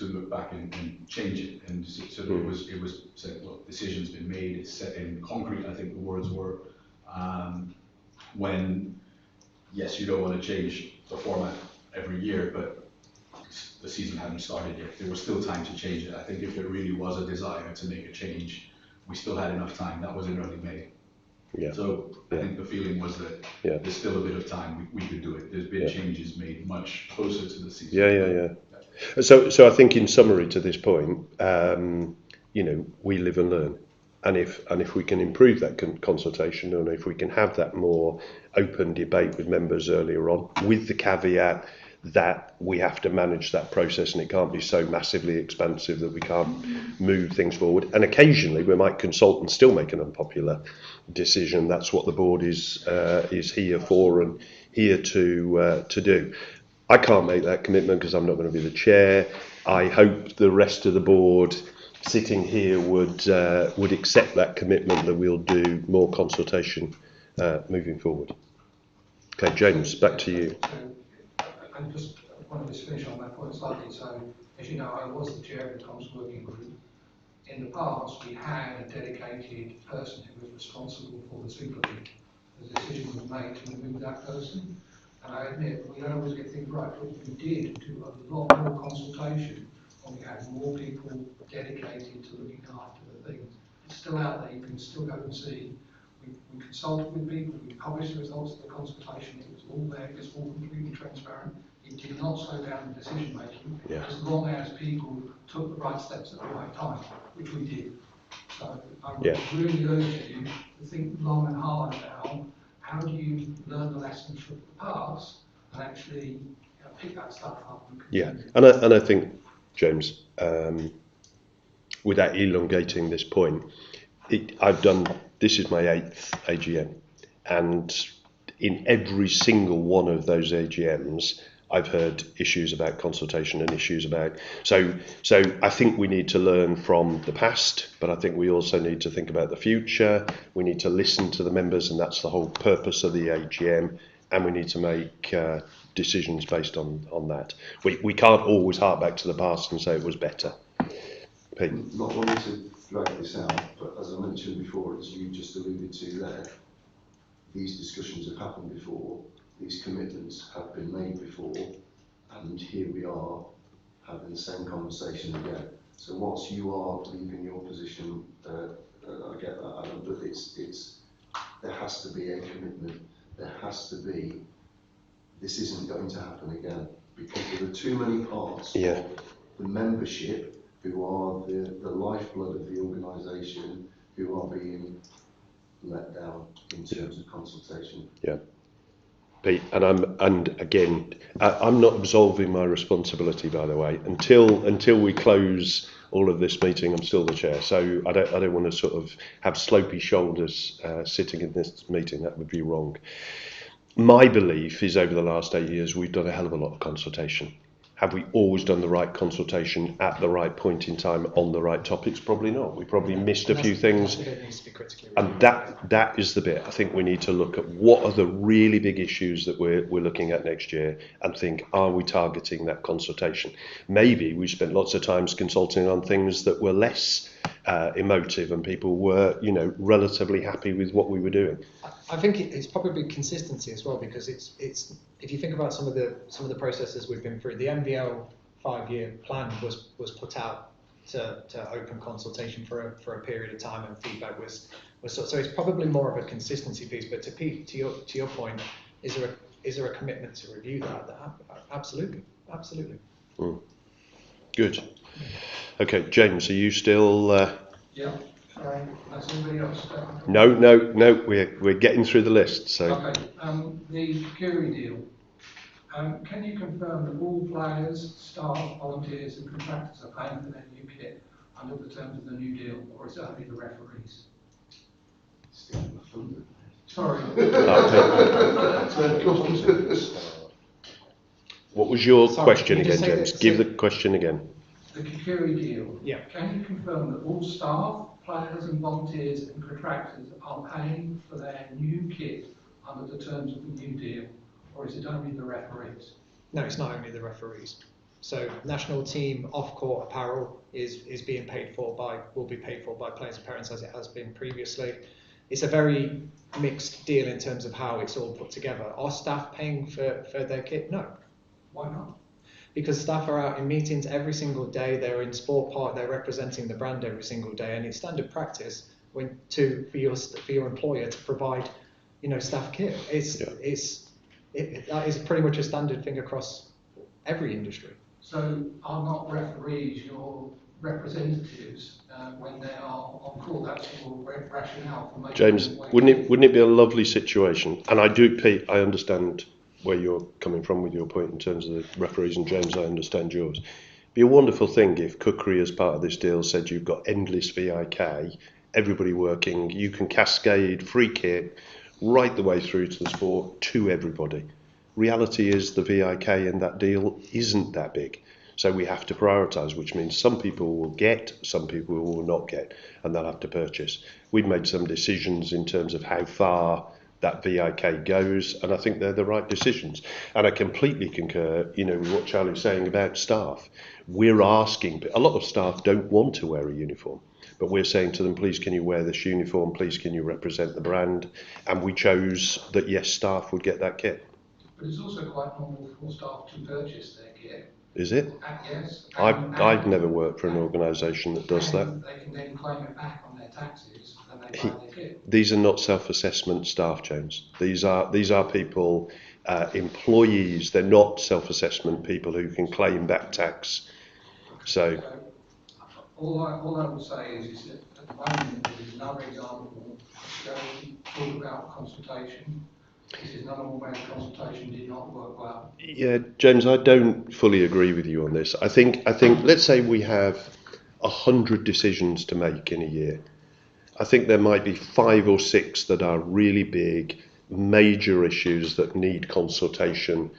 look back and change it, and sort of it was said, look, decision's been made, it's set in concrete, I think the words were, when, yes, you don't want to change the format every year, but the season hadn't started yet. There was still time to change it. I think if there really was a desire to make a change, we still had enough time. That was in early May. So I think the feeling was that there's still a bit of time. We could do it. There's been changes made much closer to the season. So I think in summary to this point, we live and learn. And if we can improve that consultation, and if we can have that more open debate with members earlier on, with the caveat that we have to manage that process and it can't be so massively expansive that we can't move things forward. And occasionally we might consult and still make an unpopular decision. That's what the board is here for and here to do. I can't make that commitment because I'm not going to be the chair. I hope the rest of the board sitting here would accept that commitment that we'll do more consultation moving forward. Okay, James, back to you. I just wanted to finish on that point slightly. So, as you know, I was the chair of the comms working group. In the past, we had a dedicated person who was responsible for the Super League. The decision was made to remove that person. And I admit, we don't always get things right, but we did do a lot more consultation and we had more people dedicated to looking after the things. It's still out there, you can still go and see. We consulted with people, we published the results of the consultation, it was all there, it's all completely transparent. It did not slow down the decision making, as long as people took the right steps at the right time, which we did. So I would really urge you to think long and hard about how do you learn the lessons from the past and actually pick that stuff up and continue. And I think, James, without elongating this point, this is my 8th AGM, and in every single one of those AGMs, I've heard issues about consultation and issues about, so I think we need to learn from the past, but I think we also need to think about the future. We need to listen to the members, and that's the whole purpose of the AGM, and we need to make decisions based on that. We can't always hark back to the past and say it was better. Pete? Not wanting to drag this out, but as I mentioned before, as you just alluded to there, these discussions have happened before, these commitments have been made before, and here we are having the same conversation again. So whilst you are leaving your position, I get that, Adam, but there has to be a commitment. There has to be, this isn't going to happen again, because there are too many parts of the membership who are the lifeblood of the organisation, who are being let down in terms of consultation. Yeah. Pete, and again, I'm not absolving my responsibility, by the way. Until we close all of this meeting, I'm still the chair. So I don't want to sort of have slopey shoulders sitting in this meeting. That would be wrong. My belief is over the last 8 years, we've done a hell of a lot of consultation. Have we always done the right consultation at the right point in time on the right topics? Probably not. We probably missed a few things. And that is the bit. I think we need to look at what are the really big issues that we're looking at next year and think, are we targeting that consultation? Maybe we spent lots of times consulting on things that were less emotive and people were, relatively happy with what we were doing. I think it's probably consistency as well, because it's if you think about some of the processes we've been through, the MVL 5-year plan was put out to open consultation for a period of time, and feedback was so it's probably more of a consistency piece. But to Pete, to your point, is there a commitment to review that? Absolutely. Good. Okay, James, are you still? Yeah. Sorry, that's anybody else? No. We're getting through the list. So. Okay. The Curie deal. Can you confirm that all players, staff, volunteers, and contractors are paying for their new kit under the terms of the new deal, or is it only the referees? Sorry. What was your question again, James? Give the question again. The Curie deal. Yeah. Can you confirm that all staff, players, and volunteers and contractors are paying for their new kit under the terms of the new deal, or is it only the referees? No, it's not only the referees. So national team off-court apparel is being will be paid for by players and parents, as it has been previously. It's a very mixed deal in terms of how it's all put together. Are staff paying for their kit? No. Why not? Because staff are out in meetings every single day. They're in Sport Park. They're representing the brand every single day, and it's standard practice for your employer to provide, staff kit. That is pretty much a standard thing across every industry. So are not referees your representatives when they are on call. That's the rationale for making James, wouldn't it be a lovely situation? And I do, Pete, I understand where you're coming from with your point in terms of the referees, and James, I understand yours. It'd be a wonderful thing if Cookery, as part of this deal, said you've got endless VIK, everybody working, you can cascade free kit right the way through to the sport to everybody. Reality is the VIK in that deal isn't that big. So we have to prioritise, which means some people will get, some people will not get, and they'll have to purchase. We've made some decisions in terms of how far that VIK goes, and I think they're the right decisions. And I completely concur, with what Charlie's saying about staff. We're asking, a lot of staff don't want to wear a uniform, but we're saying to them, please can you wear this uniform, please can you represent the brand, and we chose that yes, staff would get that kit. But it's also quite normal for staff to purchase their kit. Is it? Yes. I've never worked for an organisation that does that. They can then claim it back on their taxes and they buy their kit. These are not self-assessment staff, James. These are people, employees. They're not self-assessment people who can claim back tax. So all I would say is that at the moment there is another example to talk about consultation. This is another one where the consultation did not work well. Yeah, James, I don't fully agree with you on this. I think let's say we have 100 decisions to make in a year. I think there might be 5 or 6 that are really big, major issues that need consultation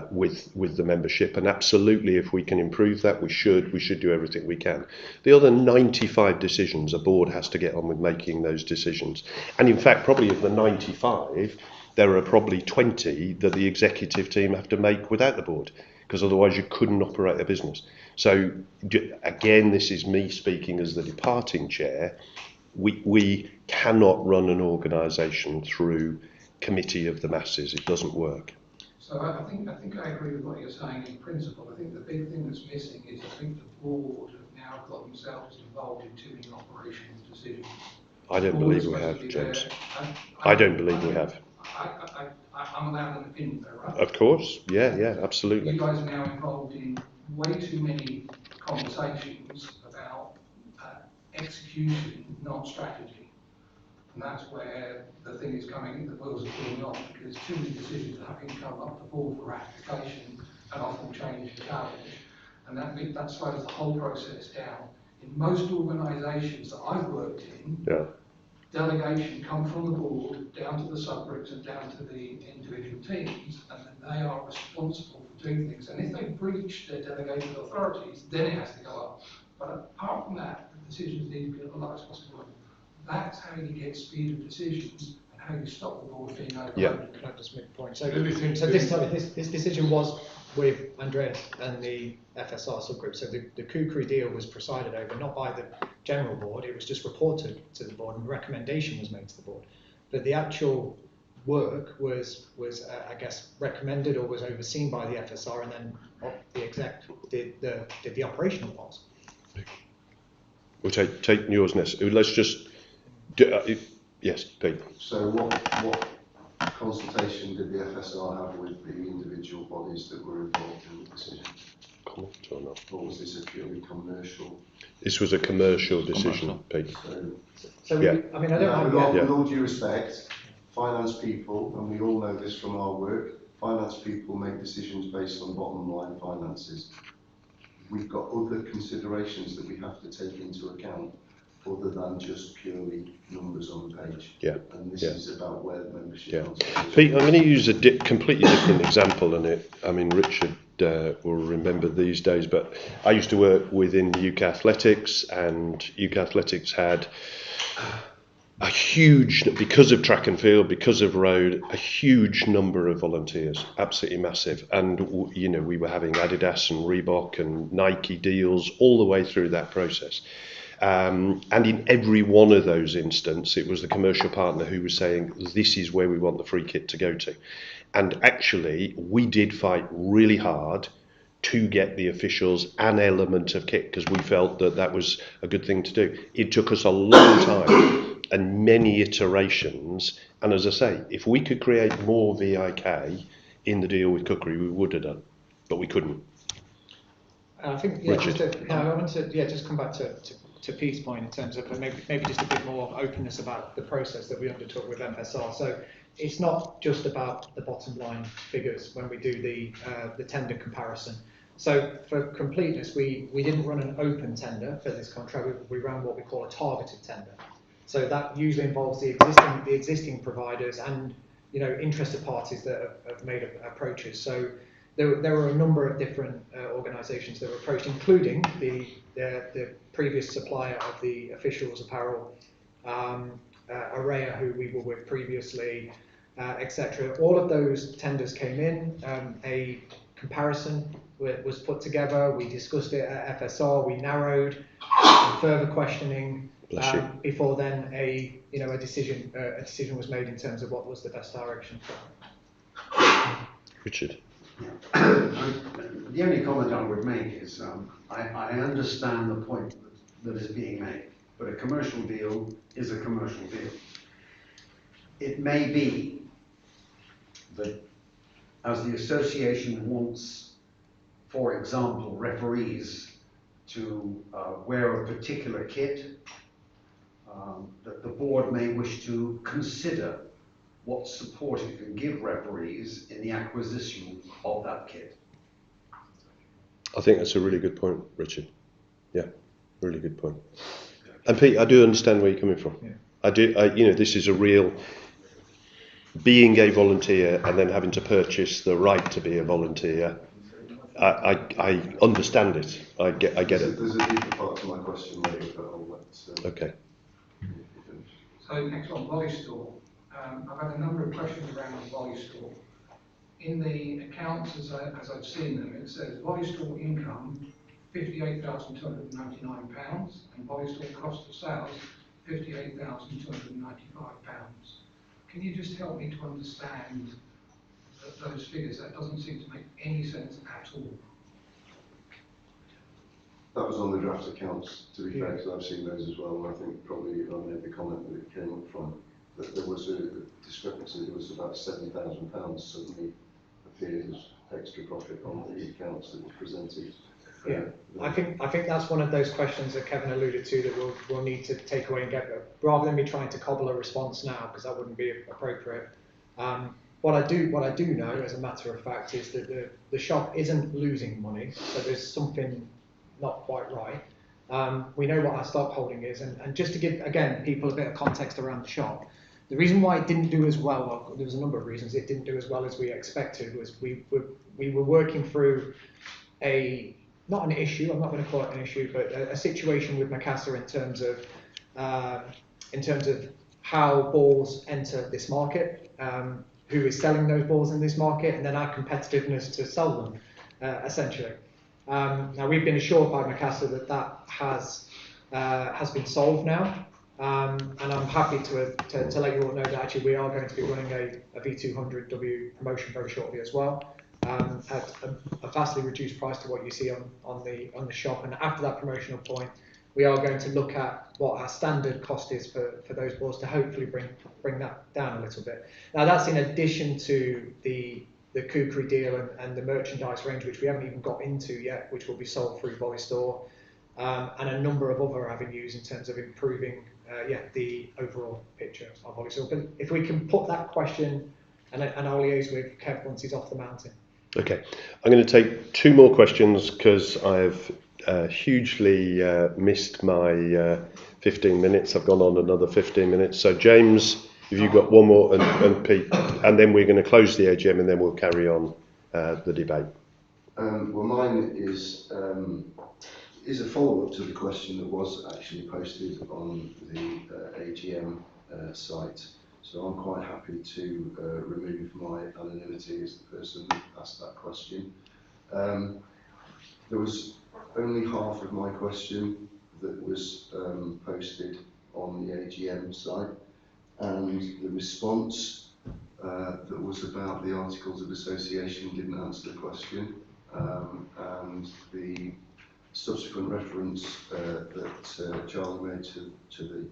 with the membership. And absolutely, if we can improve that, we should do everything we can. The other 95 decisions, a board has to get on with making those decisions. And in fact, probably of the 95, there are probably 20 that the executive team have to make without the board, because otherwise you couldn't operate a business. So again, this is me speaking as the departing chair. We cannot run an organisation through committee of the masses. It doesn't work. So I think I agree with what you're saying in principle. I think the big thing that's missing is I think the board have now got themselves involved in too many operational decisions. I don't believe we have, James. I don't believe we have. I'm allowed an opinion though, right? Of course, yeah, absolutely. You guys are now involved in way too many conversations about execution, not strategy. And that's where the thing is coming, the wheels are falling off, because too many decisions are having to come up the board for ratification and often change and challenge. And that slows the whole process down. In most organisations that I've worked in, delegation come from the board down to the sub-groups and down to the individual teams, and then they are responsible for doing things. And if they breach their delegated authorities, then it has to go up. But apart from that, the decisions need to be at the lowest possible level. That's how you get speed of decisions and how you stop the board being overloaded. Yeah. Can I just make a point? So this decision was with Andreas and the FSR subgroup. So the Kukri deal was presided over not by the general board, it was just reported to the board and recommendation was made to the board. But the actual work was I guess recommended or was overseen by the FSR, and then the exec did the operational parts. We'll take yours next. Let's just yes, Pete. So what consultation did the FSR have with the individual bodies that were involved in the decision? Comment or not? Or was this a purely commercial? This was a commercial decision, Pete. So I mean, I don't know. With all due respect, finance people, and we all know this from our work, finance people make decisions based on bottom line finances. We've got other considerations that we have to take into account other than just purely numbers on the page. Yeah. And this is about where the membership Pete, I'm going to use a completely different example, and Richard will remember these days, but I used to work within UK Athletics, and UK Athletics had a huge, because of track and field, because of road, a huge number of volunteers, absolutely massive. And, we were having Adidas and Reebok and Nike deals all the way through that process. And in every one of those instances, it was the commercial partner who was saying, this is where we want the free kit to go to. And actually, we did fight really hard to get the officials an element of kit, because we felt that was a good thing to do. It took us a long time and many iterations. And as I say, if we could create more VIK in the deal with Cookery, we would have done, but we couldn't. I think, I want to just come back to Pete's point in terms of maybe just a bit more openness about the process that we undertook with FSR. So it's not just about the bottom line figures when we do the tender comparison. So for completeness, we didn't run an open tender for this contract. We ran what we call a targeted tender. So that usually involves the existing providers and interested parties that have made approaches. So there were a number of different organisations that were approached, including the previous supplier of the officials apparel, Araya, who we were with previously, etc. All of those tenders came in. A comparison was put together. We discussed it at FSR. We narrowed further questioning. Before then, a decision was made in terms of what was the best direction. Richard. The only comment I would make is I understand the point that is being made, but a commercial deal is a commercial deal. It may be that as the association wants, for example, referees to wear a particular kit, that the board may wish to consider what support it can give referees in the acquisition of that kit. I think that's a really good point, Richard. Yeah, really good point. And Pete, I do understand where you're coming from. Yeah. I do. This is a real being a volunteer and then having to purchase the right to be a volunteer. I understand it. I get it. There's a deeper part to my question later, but I'll let. Okay. So next one, Volley Store. I've had a number of questions around the Volley Store. In the accounts, as I've seen them, it says Volley Store income £58,299 and Volley Store cost of sales £58,295. Can you just help me to understand those figures? That doesn't seem to make any sense at all. That was on the draft accounts, to be fair, because I've seen those as well, and I think probably I made the comment that it came up from, that there was a discrepancy. There was about £7,000 suddenly appeared as extra profit on the accounts that were presented. Yeah, I think that's one of those questions that Kevin alluded to that we'll need to take away and get, rather than me trying to cobble a response now, because that wouldn't be appropriate. What I do know, as a matter of fact, is that the shop isn't losing money, so there's something not quite right. We know what our stock holding is, and just to give, again, people a bit of context around the shop, the reason why it didn't do as well, there was a number of reasons it didn't do as well as we expected, was we were working through not an issue, I'm not going to call it an issue, but a situation with Macassar in terms of how balls enter this market, who is selling those balls in this market, and then our competitiveness to sell them, essentially. Now we've been assured by Macassar that has been solved now, and I'm happy to let you all know that actually we are going to be running a V200W promotion very shortly as well. At a vastly reduced price to what you see on the shop, and after that promotional point, we are going to look at what our standard cost is for those balls to hopefully bring that down a little bit. Now that's in addition to the Kukri deal and the merchandise range, which we haven't even got into yet, which will be sold through Volley Store, and a number of other avenues in terms of improving the overall picture of Volley Store. But if we can put that question, and I'll liaise with Kev once he's off the mountain. Okay, I'm going to take two more questions because I've hugely missed my 15 minutes. I've gone on another 15 minutes. So James, if you've got one more, and Pete, and then we're going to close the AGM and then we'll carry on the debate. Well, mine is a follow-up to the question that was actually posted on the AGM site. So I'm quite happy to remove my anonymity as the person who asked that question. There was only half of my question that was posted on the AGM site, and the response that was about the Articles of Association didn't answer the question, and the subsequent reference that Charlie made to the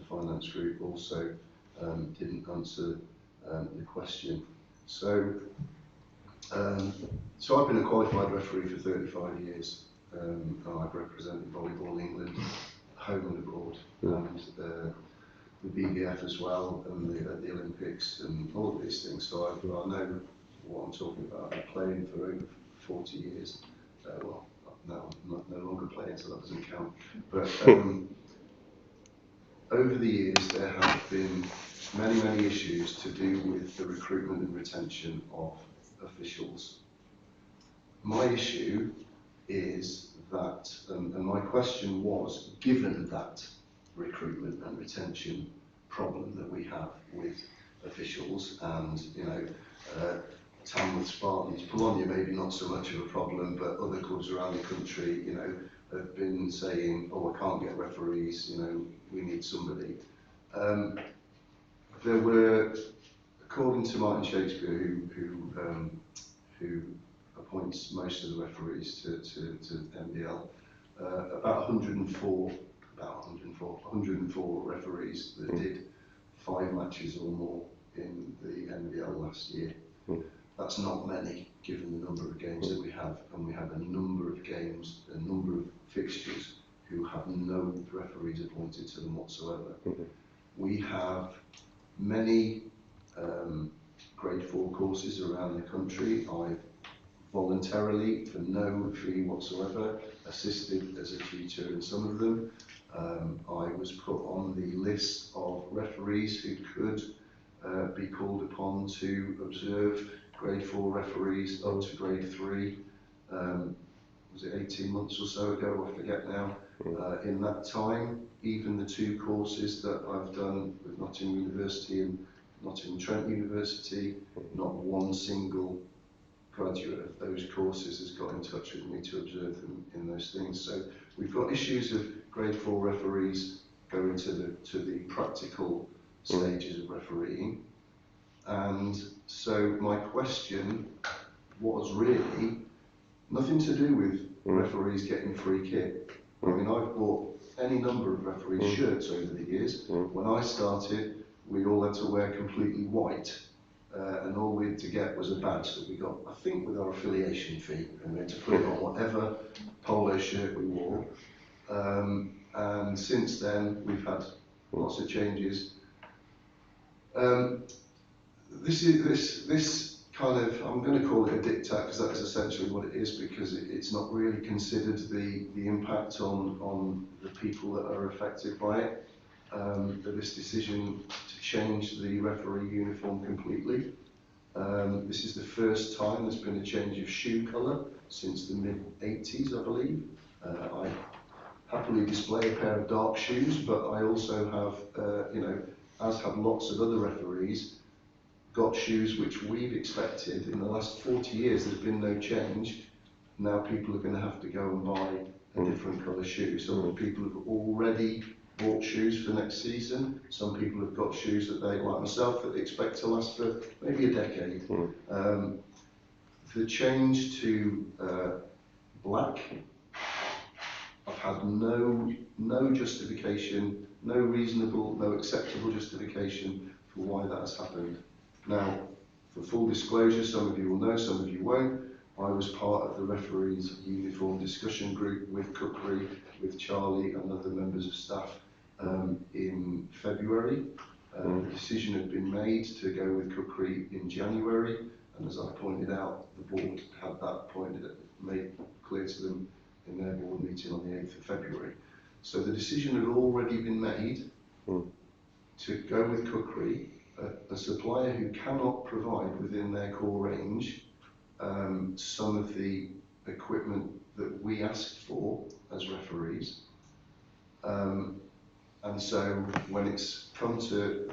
finance group also didn't answer the question. So So I've been a qualified referee for 35 years. And I've represented Volleyball England, home and abroad, and the BBF as well, and the Olympics, and all of these things. So I know what I'm talking about. I've been playing for over 40 years. Well, now I'm no longer playing, so that doesn't count. But over the years, there have been many issues to do with the recruitment and retention of officials. My issue is that, and my question was, given that recruitment and retention problem that we have with officials, and Tamworth Spartans, Bologna maybe not so much of a problem, but other clubs around the country, have been saying, oh, I can't get referees, we need somebody. There were, according to Martin Shakespeare, who appoints most of the referees to NBL, about 104 referees that did 5 matches or more in the NBL last year. That's not many, given the number of games that we have, and we have a number of games, a number of fixtures who have no referees appointed to them whatsoever. We have many grade 4 courses around the country. I've voluntarily, for no fee whatsoever, assisted as a tutor in some of them. I was put on the list of referees who could be called upon to observe grade 4 referees up to grade 3. Was it 18 months or so ago? I forget now. In that time, even the 2 courses that I've done with Nottingham University and Nottingham Trent University, not one single graduate of those courses has got in touch with me to observe them in those things. So we've got issues of grade 4 referees going to the practical stages of refereeing. And so my question was really nothing to do with referees getting free kit. I mean, I've bought any number of referees' shirts over the years. When I started, we all had to wear completely white. And all we had to get was a badge that we got, I think, with our affiliation fee, and we had to put it on whatever polo shirt we wore. And since then, we've had lots of changes. This kind of, I'm going to call it a diktat, because that's essentially what it is, because it's not really considered the impact on the people that are affected by it. This decision to change the referee uniform completely. This is the first time there's been a change of shoe colour since the mid-80s, I believe. I happily display a pair of dark shoes, but I also have, as have lots of other referees, got shoes which we've expected. In the last 40 years, there's been no change. Now people are going to have to go and buy a different colour shoe. Some people have already bought shoes for next season. Some people have got shoes that they, like myself, that they expect to last for maybe a decade. The change to black, I've had no justification, no reasonable, no acceptable justification for why that has happened. Now, for full disclosure, some of you will know, some of you won't. I was part of the referees' uniform discussion group with Cookery, with Charlie and other members of staff in February. The decision had been made to go with Cookery in January, and as I pointed out, the board had that made clear to them in their board meeting on the 8th of February. So the decision had already been made to go with Cookery, a supplier who cannot provide within their core range some of the equipment that we asked for as referees. And so when it's come to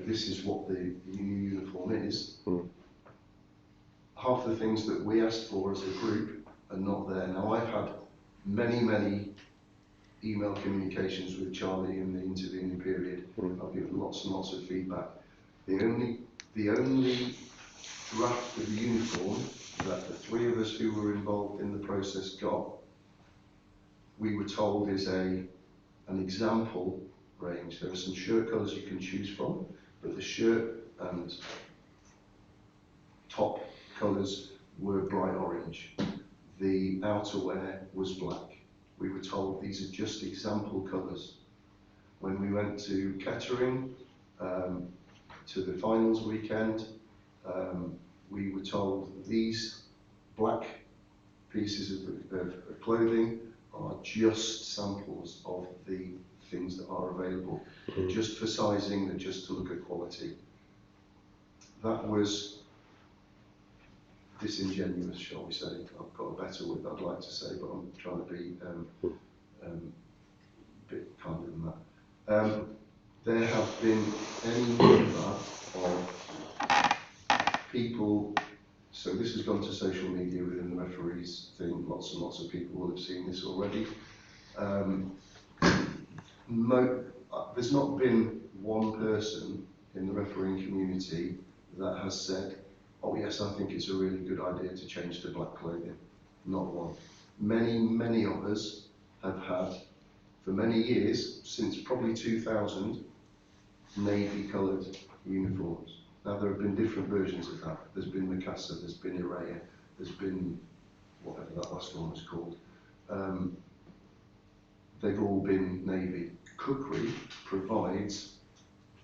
this is what the new uniform is, half the things that we asked for as a group are not there. Now, I've had many email communications with Charlie in the intervening period. I've given lots and lots of feedback. The only draft of the uniform that the 3 of us who were involved in the process got, we were told is an example range. There are some shirt colours you can choose from, but the shirt and top colours were bright orange. The outerwear was black. We were told these are just example colours. When we went to Kettering, to the finals weekend, we were told these black pieces of clothing are just samples of the things that are available. They're just for sizing, they're just to look at quality. That was disingenuous, shall we say. I've got a better word I'd like to say, but I'm trying to be a bit kinder than that. There have been any number of people, so this has gone to social media within the referees thing, lots and lots of people will have seen this already. There's not been one person in the refereeing community that has said, oh yes, I think it's a really good idea to change to black clothing. Not one. Many of us have had, for many years, since probably 2000, navy coloured uniforms. Now there have been different versions of that. There's been Mikasa, there's been Irea, there's been whatever that last one was called. They've all been navy. Cookery provides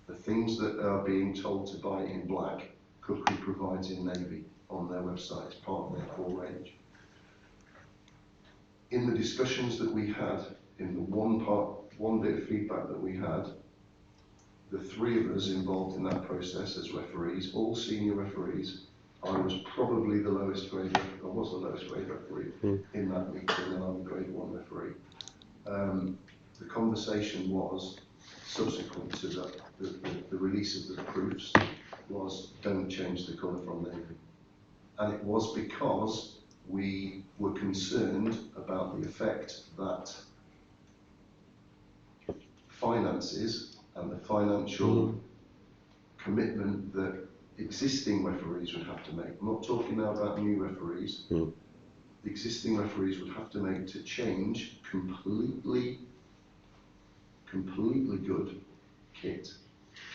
the things that are being told to buy in black. Cookery provides in navy on their website. It's part of their core range. In the discussions that we had, in the one bit of feedback that we had, the three of us involved in that process as referees, all senior referees, I was probably the lowest grade, I was the lowest grade referee in that meeting, and I'm a grade 1 referee. The conversation was, subsequent to the release of the proofs, was don't change the colour from navy. And it was because we were concerned about the effect that finances and the financial commitment that existing referees would have to make. I'm not talking now about new referees. Existing referees would have to make to change completely good kit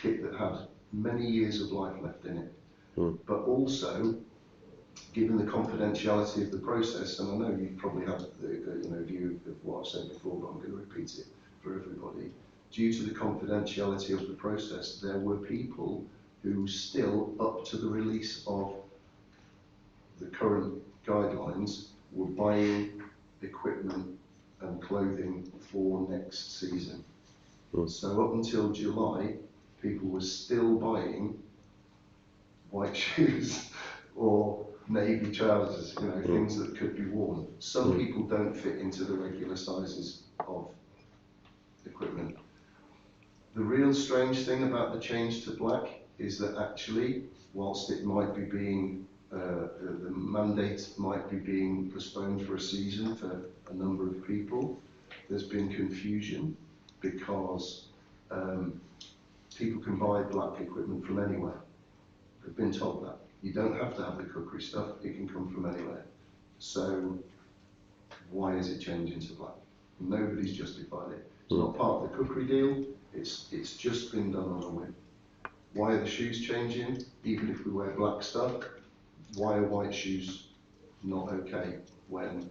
that had many years of life left in it. But also, given the confidentiality of the process, and I know you've probably had the view of what I've said before, but I'm going to repeat it for everybody. Due to the confidentiality of the process, there were people who still, up to the release of the current guidelines, were buying equipment and clothing for next season. So up until July, people were still buying white shoes or navy trousers, things that could be worn. Some people don't fit into the regular sizes of equipment. The real strange thing about the change to black is that actually, whilst it might be being, the mandate might be being postponed for a season for a number of people, there's been confusion because people can buy black equipment from anywhere. They've been told that. You don't have to have the cookery stuff, it can come from anywhere. So why is it changing to black? Nobody's justified it. It's not part of the cookery deal, it's just been done on a whim. Why are the shoes changing? Even if we wear black stuff, why are white shoes not okay when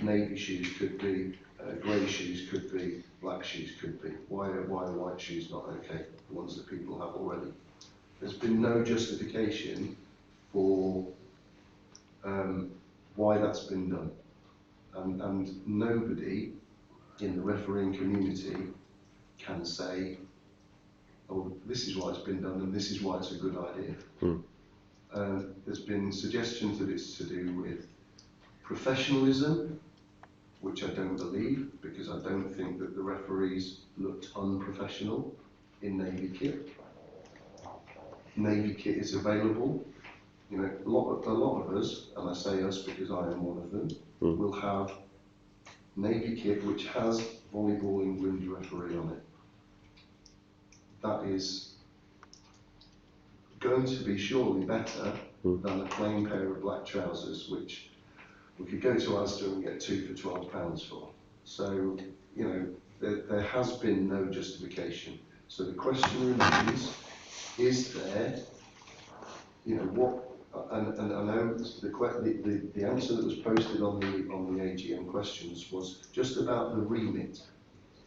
navy shoes could be, grey shoes could be, black shoes could be? Why are white shoes not okay, the ones that people have already? There's been no justification for why that's been done. And nobody in the refereeing community can say, oh, this is why it's been done and this is why it's a good idea. There's been suggestions that it's to do with professionalism, which I don't believe, because I don't think that the referees looked unprofessional in navy kit. Navy kit is available. A lot of us, and I say us because I am one of them, will have navy kit which has Volleyball England referee on it. That is going to be surely better than a plain pair of black trousers, which we could go to Asda and get 2 for £12 for. So, there has been no justification. So the question remains, is there, And I know the answer that was posted on the AGM questions was just about the remit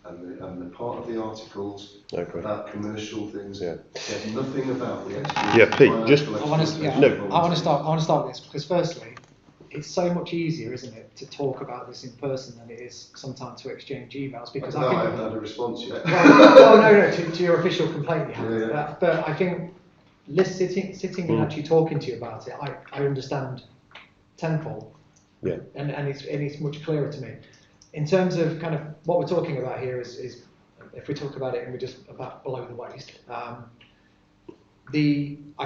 and the part of the articles about commercial things. Yeah. Said nothing about the Pete, just I want to start with this because firstly, it's so much easier, isn't it, to talk about this in person than it is sometimes to exchange emails because I haven't had a response yet. no, to your official complaint you have. Yeah. But I think sitting and actually talking to you about it, I understand tenfold. Yeah. And it's much clearer to me. In terms of kind of what we're talking about here is if we talk about it and we're just about below the waist, I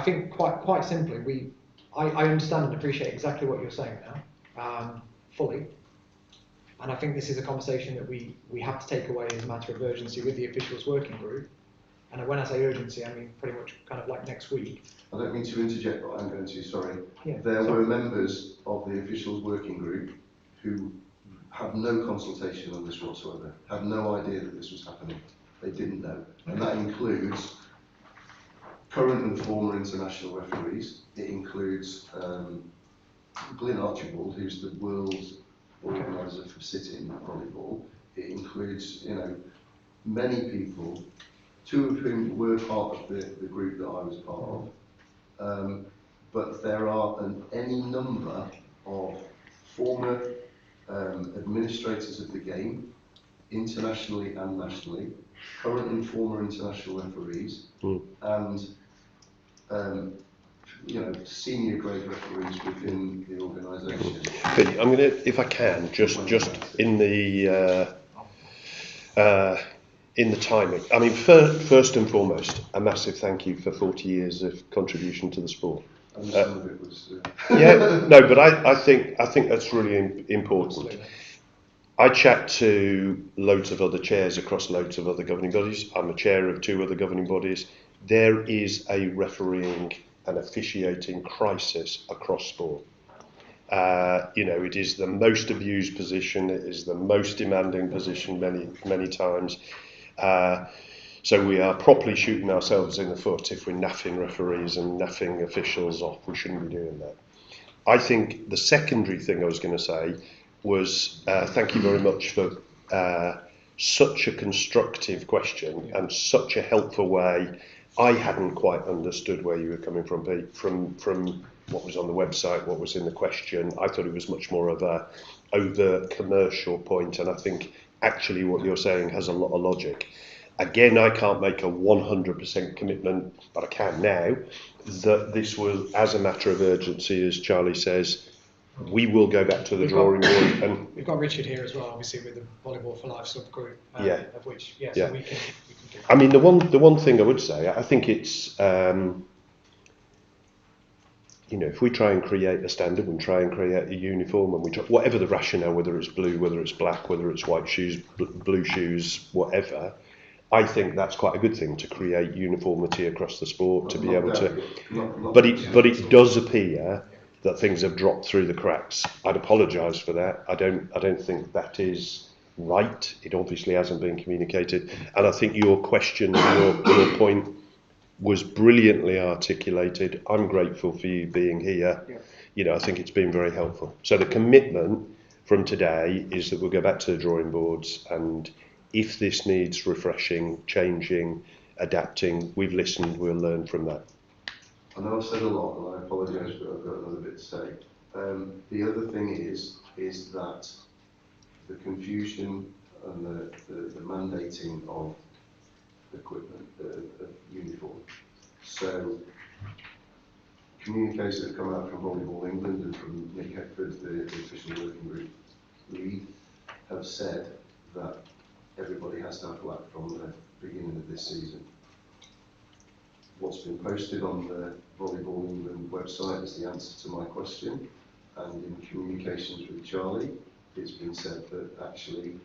think quite simply I understand and appreciate exactly what you're saying now, fully. And I think this is a conversation that we have to take away as a matter of urgency with the officials working group. And when I say urgency, I mean pretty much kind of like next week. I don't mean to interject, but I'm going to, sorry. Yeah, there were members of the officials working group who had no consultation on this whatsoever, had no idea that this was happening. They didn't know. And that includes current and former international referees. It includes Glyn Archibald, who's the world organiser for sitting volleyball. It includes, many people, two of whom were part of the group that I was part of. But there are any number of former administrators of the game, internationally and nationally, current and former international referees, and senior grade referees within the organisation. I'm going to, if I can, just in the timing. I mean, first and foremost, a massive thank you for 40 years of contribution to the sport. And some of it was. But I think that's really important. Absolutely. I chat to loads of other chairs across loads of other governing bodies. I'm a chair of 2 other governing bodies. There is a refereeing and officiating crisis across sport. It is the most abused position. It is the most demanding position many times. So we are properly shooting ourselves in the foot if we're naffing referees and naffing officials off. We shouldn't be doing that. I think the secondary thing I was going to say was thank you very much for such a constructive question and such a helpful way. I hadn't quite understood where you were coming from, Pete, from what was on the website, what was in the question. I thought it was much more of a overt commercial point, and I think actually what you're saying has a lot of logic. Again, I can't make a 100% commitment, but I can now, that this will, as a matter of urgency, as Charlie says, we will go back to the drawing board. And we've got Richard here as well, obviously, with the Volleyball for Life subgroup, of which, so we can do that. I mean, the one thing I would say, I think it's, if we try and create a standard and try and create a uniform, and whatever the rationale, whether it's blue, whether it's black, whether it's white shoes, blue shoes, whatever, I think that's quite a good thing to create uniformity across the sport, to be able to. But it does appear that things have dropped through the cracks. I'd apologise for that. I don't think that is right. It obviously hasn't been communicated, and I think your question, your point, was brilliantly articulated. I'm grateful for you being here. I think it's been very helpful. So the commitment from today is that we'll go back to the drawing boards, and if this needs refreshing, changing, adapting, we've listened, we'll learn from that. I know I've said a lot, and I apologise, but I've got another bit to say. The other thing is that the confusion and the mandating of equipment, of uniform. So, communiques that have come out from Volleyball England and from Nick Heckford, the official working group lead, have said that everybody has to have black from the beginning of this season. What's been posted on the Volleyball England website is the answer to my question, and in communications with Charlie, it's been said that actually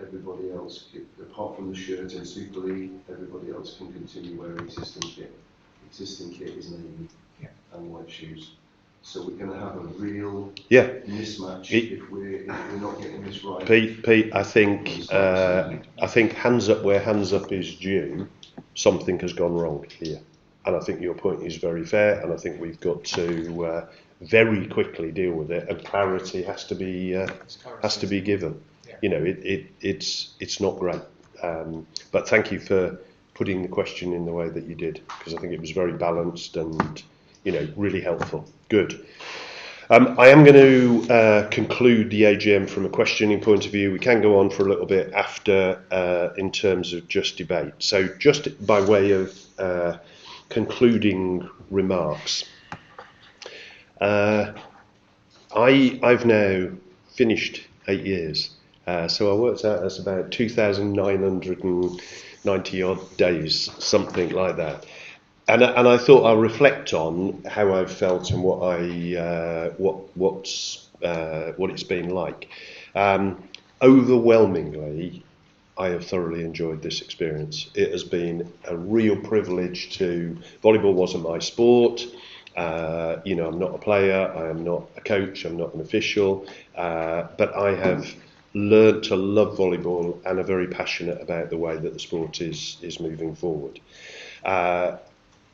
everybody else, apart from the shirt in Super League, everybody else can continue wearing existing kit. Existing kit is navy and white shoes. So we're going to have a real mismatch if we're not getting this right. Pete, I think hands up where hands up is due. Something has gone wrong here. and I think your point is very fair, and I think we've got to very quickly deal with it, and clarity has to be given. Yeah. You know, it's not great. But thank you for putting the question in the way that you did, because I think it was very balanced and, you know, really helpful. Good. I am going to conclude the AGM from a questioning point of view. We can go on for a little bit after in terms of just debate. So just by way of concluding remarks, I've now finished 8 years. So I worked out that's about 2,990 odd days, something like that. And I thought I'll reflect on how I've felt and what it's been like. Overwhelmingly, I have thoroughly enjoyed this experience. It has been a real privilege to. Volleyball wasn't my sport. You know, I'm not a player. I am not a coach. I'm not an official. But I have learned to love volleyball and are very passionate about the way that the sport is moving forward.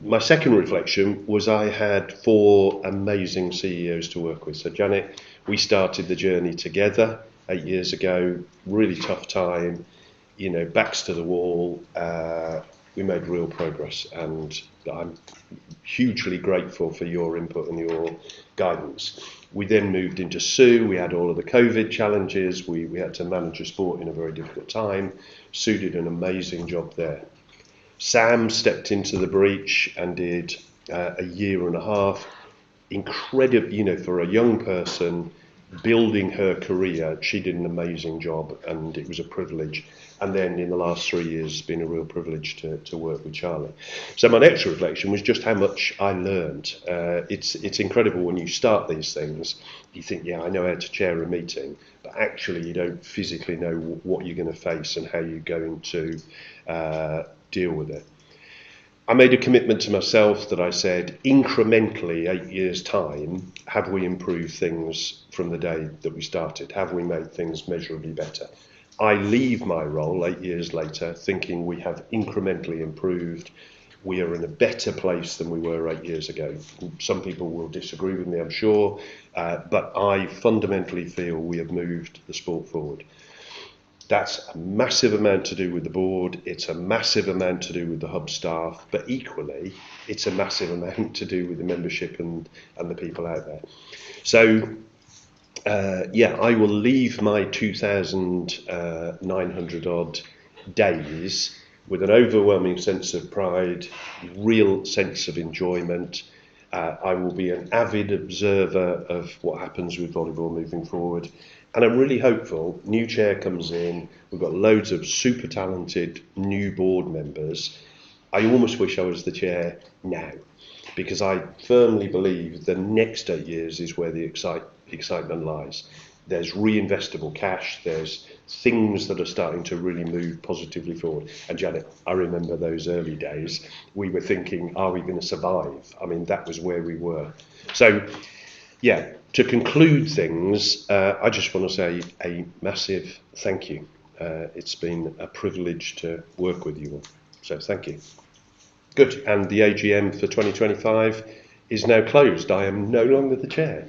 My second reflection was I had 4 amazing CEOs to work with. So Janet, we started the journey together 8 years ago, really tough time, you know, backs to the wall. We made real progress, and I'm hugely grateful for your input and your guidance. We then moved into Sue. We had all of the COVID challenges. We had to manage a sport in a very difficult time. Sue did an amazing job there. Sam stepped into the breach and did a year and a half. Incredible, you know, for a young person building her career, she did an amazing job, and it was a privilege. And then in the last 3 years, it's been a real privilege to work with Charlie. So my next reflection was just how much I learned. It's incredible when you start these things. You think, yeah, I know how to chair a meeting, but actually you don't physically know what you're going to face and how you're going to deal with it. I made a commitment to myself that I said, incrementally, 8 years' time, have we improved things from the day that we started? Have we made things measurably better? I leave my role 8 years later thinking we have incrementally improved. We are in a better place than we were 8 years ago. Some people will disagree with me, I'm sure, but I fundamentally feel we have moved the sport forward. That's a massive amount to do with the board, it's a massive amount to do with the hub staff, but equally it's a massive amount to do with the membership and the people out there. So yeah, I will leave my 2,900 odd days with an overwhelming sense of pride, real sense of enjoyment. I will be an avid observer of what happens with volleyball moving forward. And I'm really hopeful. New chair comes in. We've got loads of super talented new board members. I almost wish I was the chair now, because I firmly believe the next 8 years is where the excitement lies. There's reinvestable cash. There's things that are starting to really move positively forward. And Janet, I remember those early days. We were thinking, are we going to survive? I mean, that was where we were. So, yeah, to conclude things, I just want to say a massive thank you. It's been a privilege to work with you all. So thank you. Good. And the AGM for 2025 is now closed. I am no longer the chair.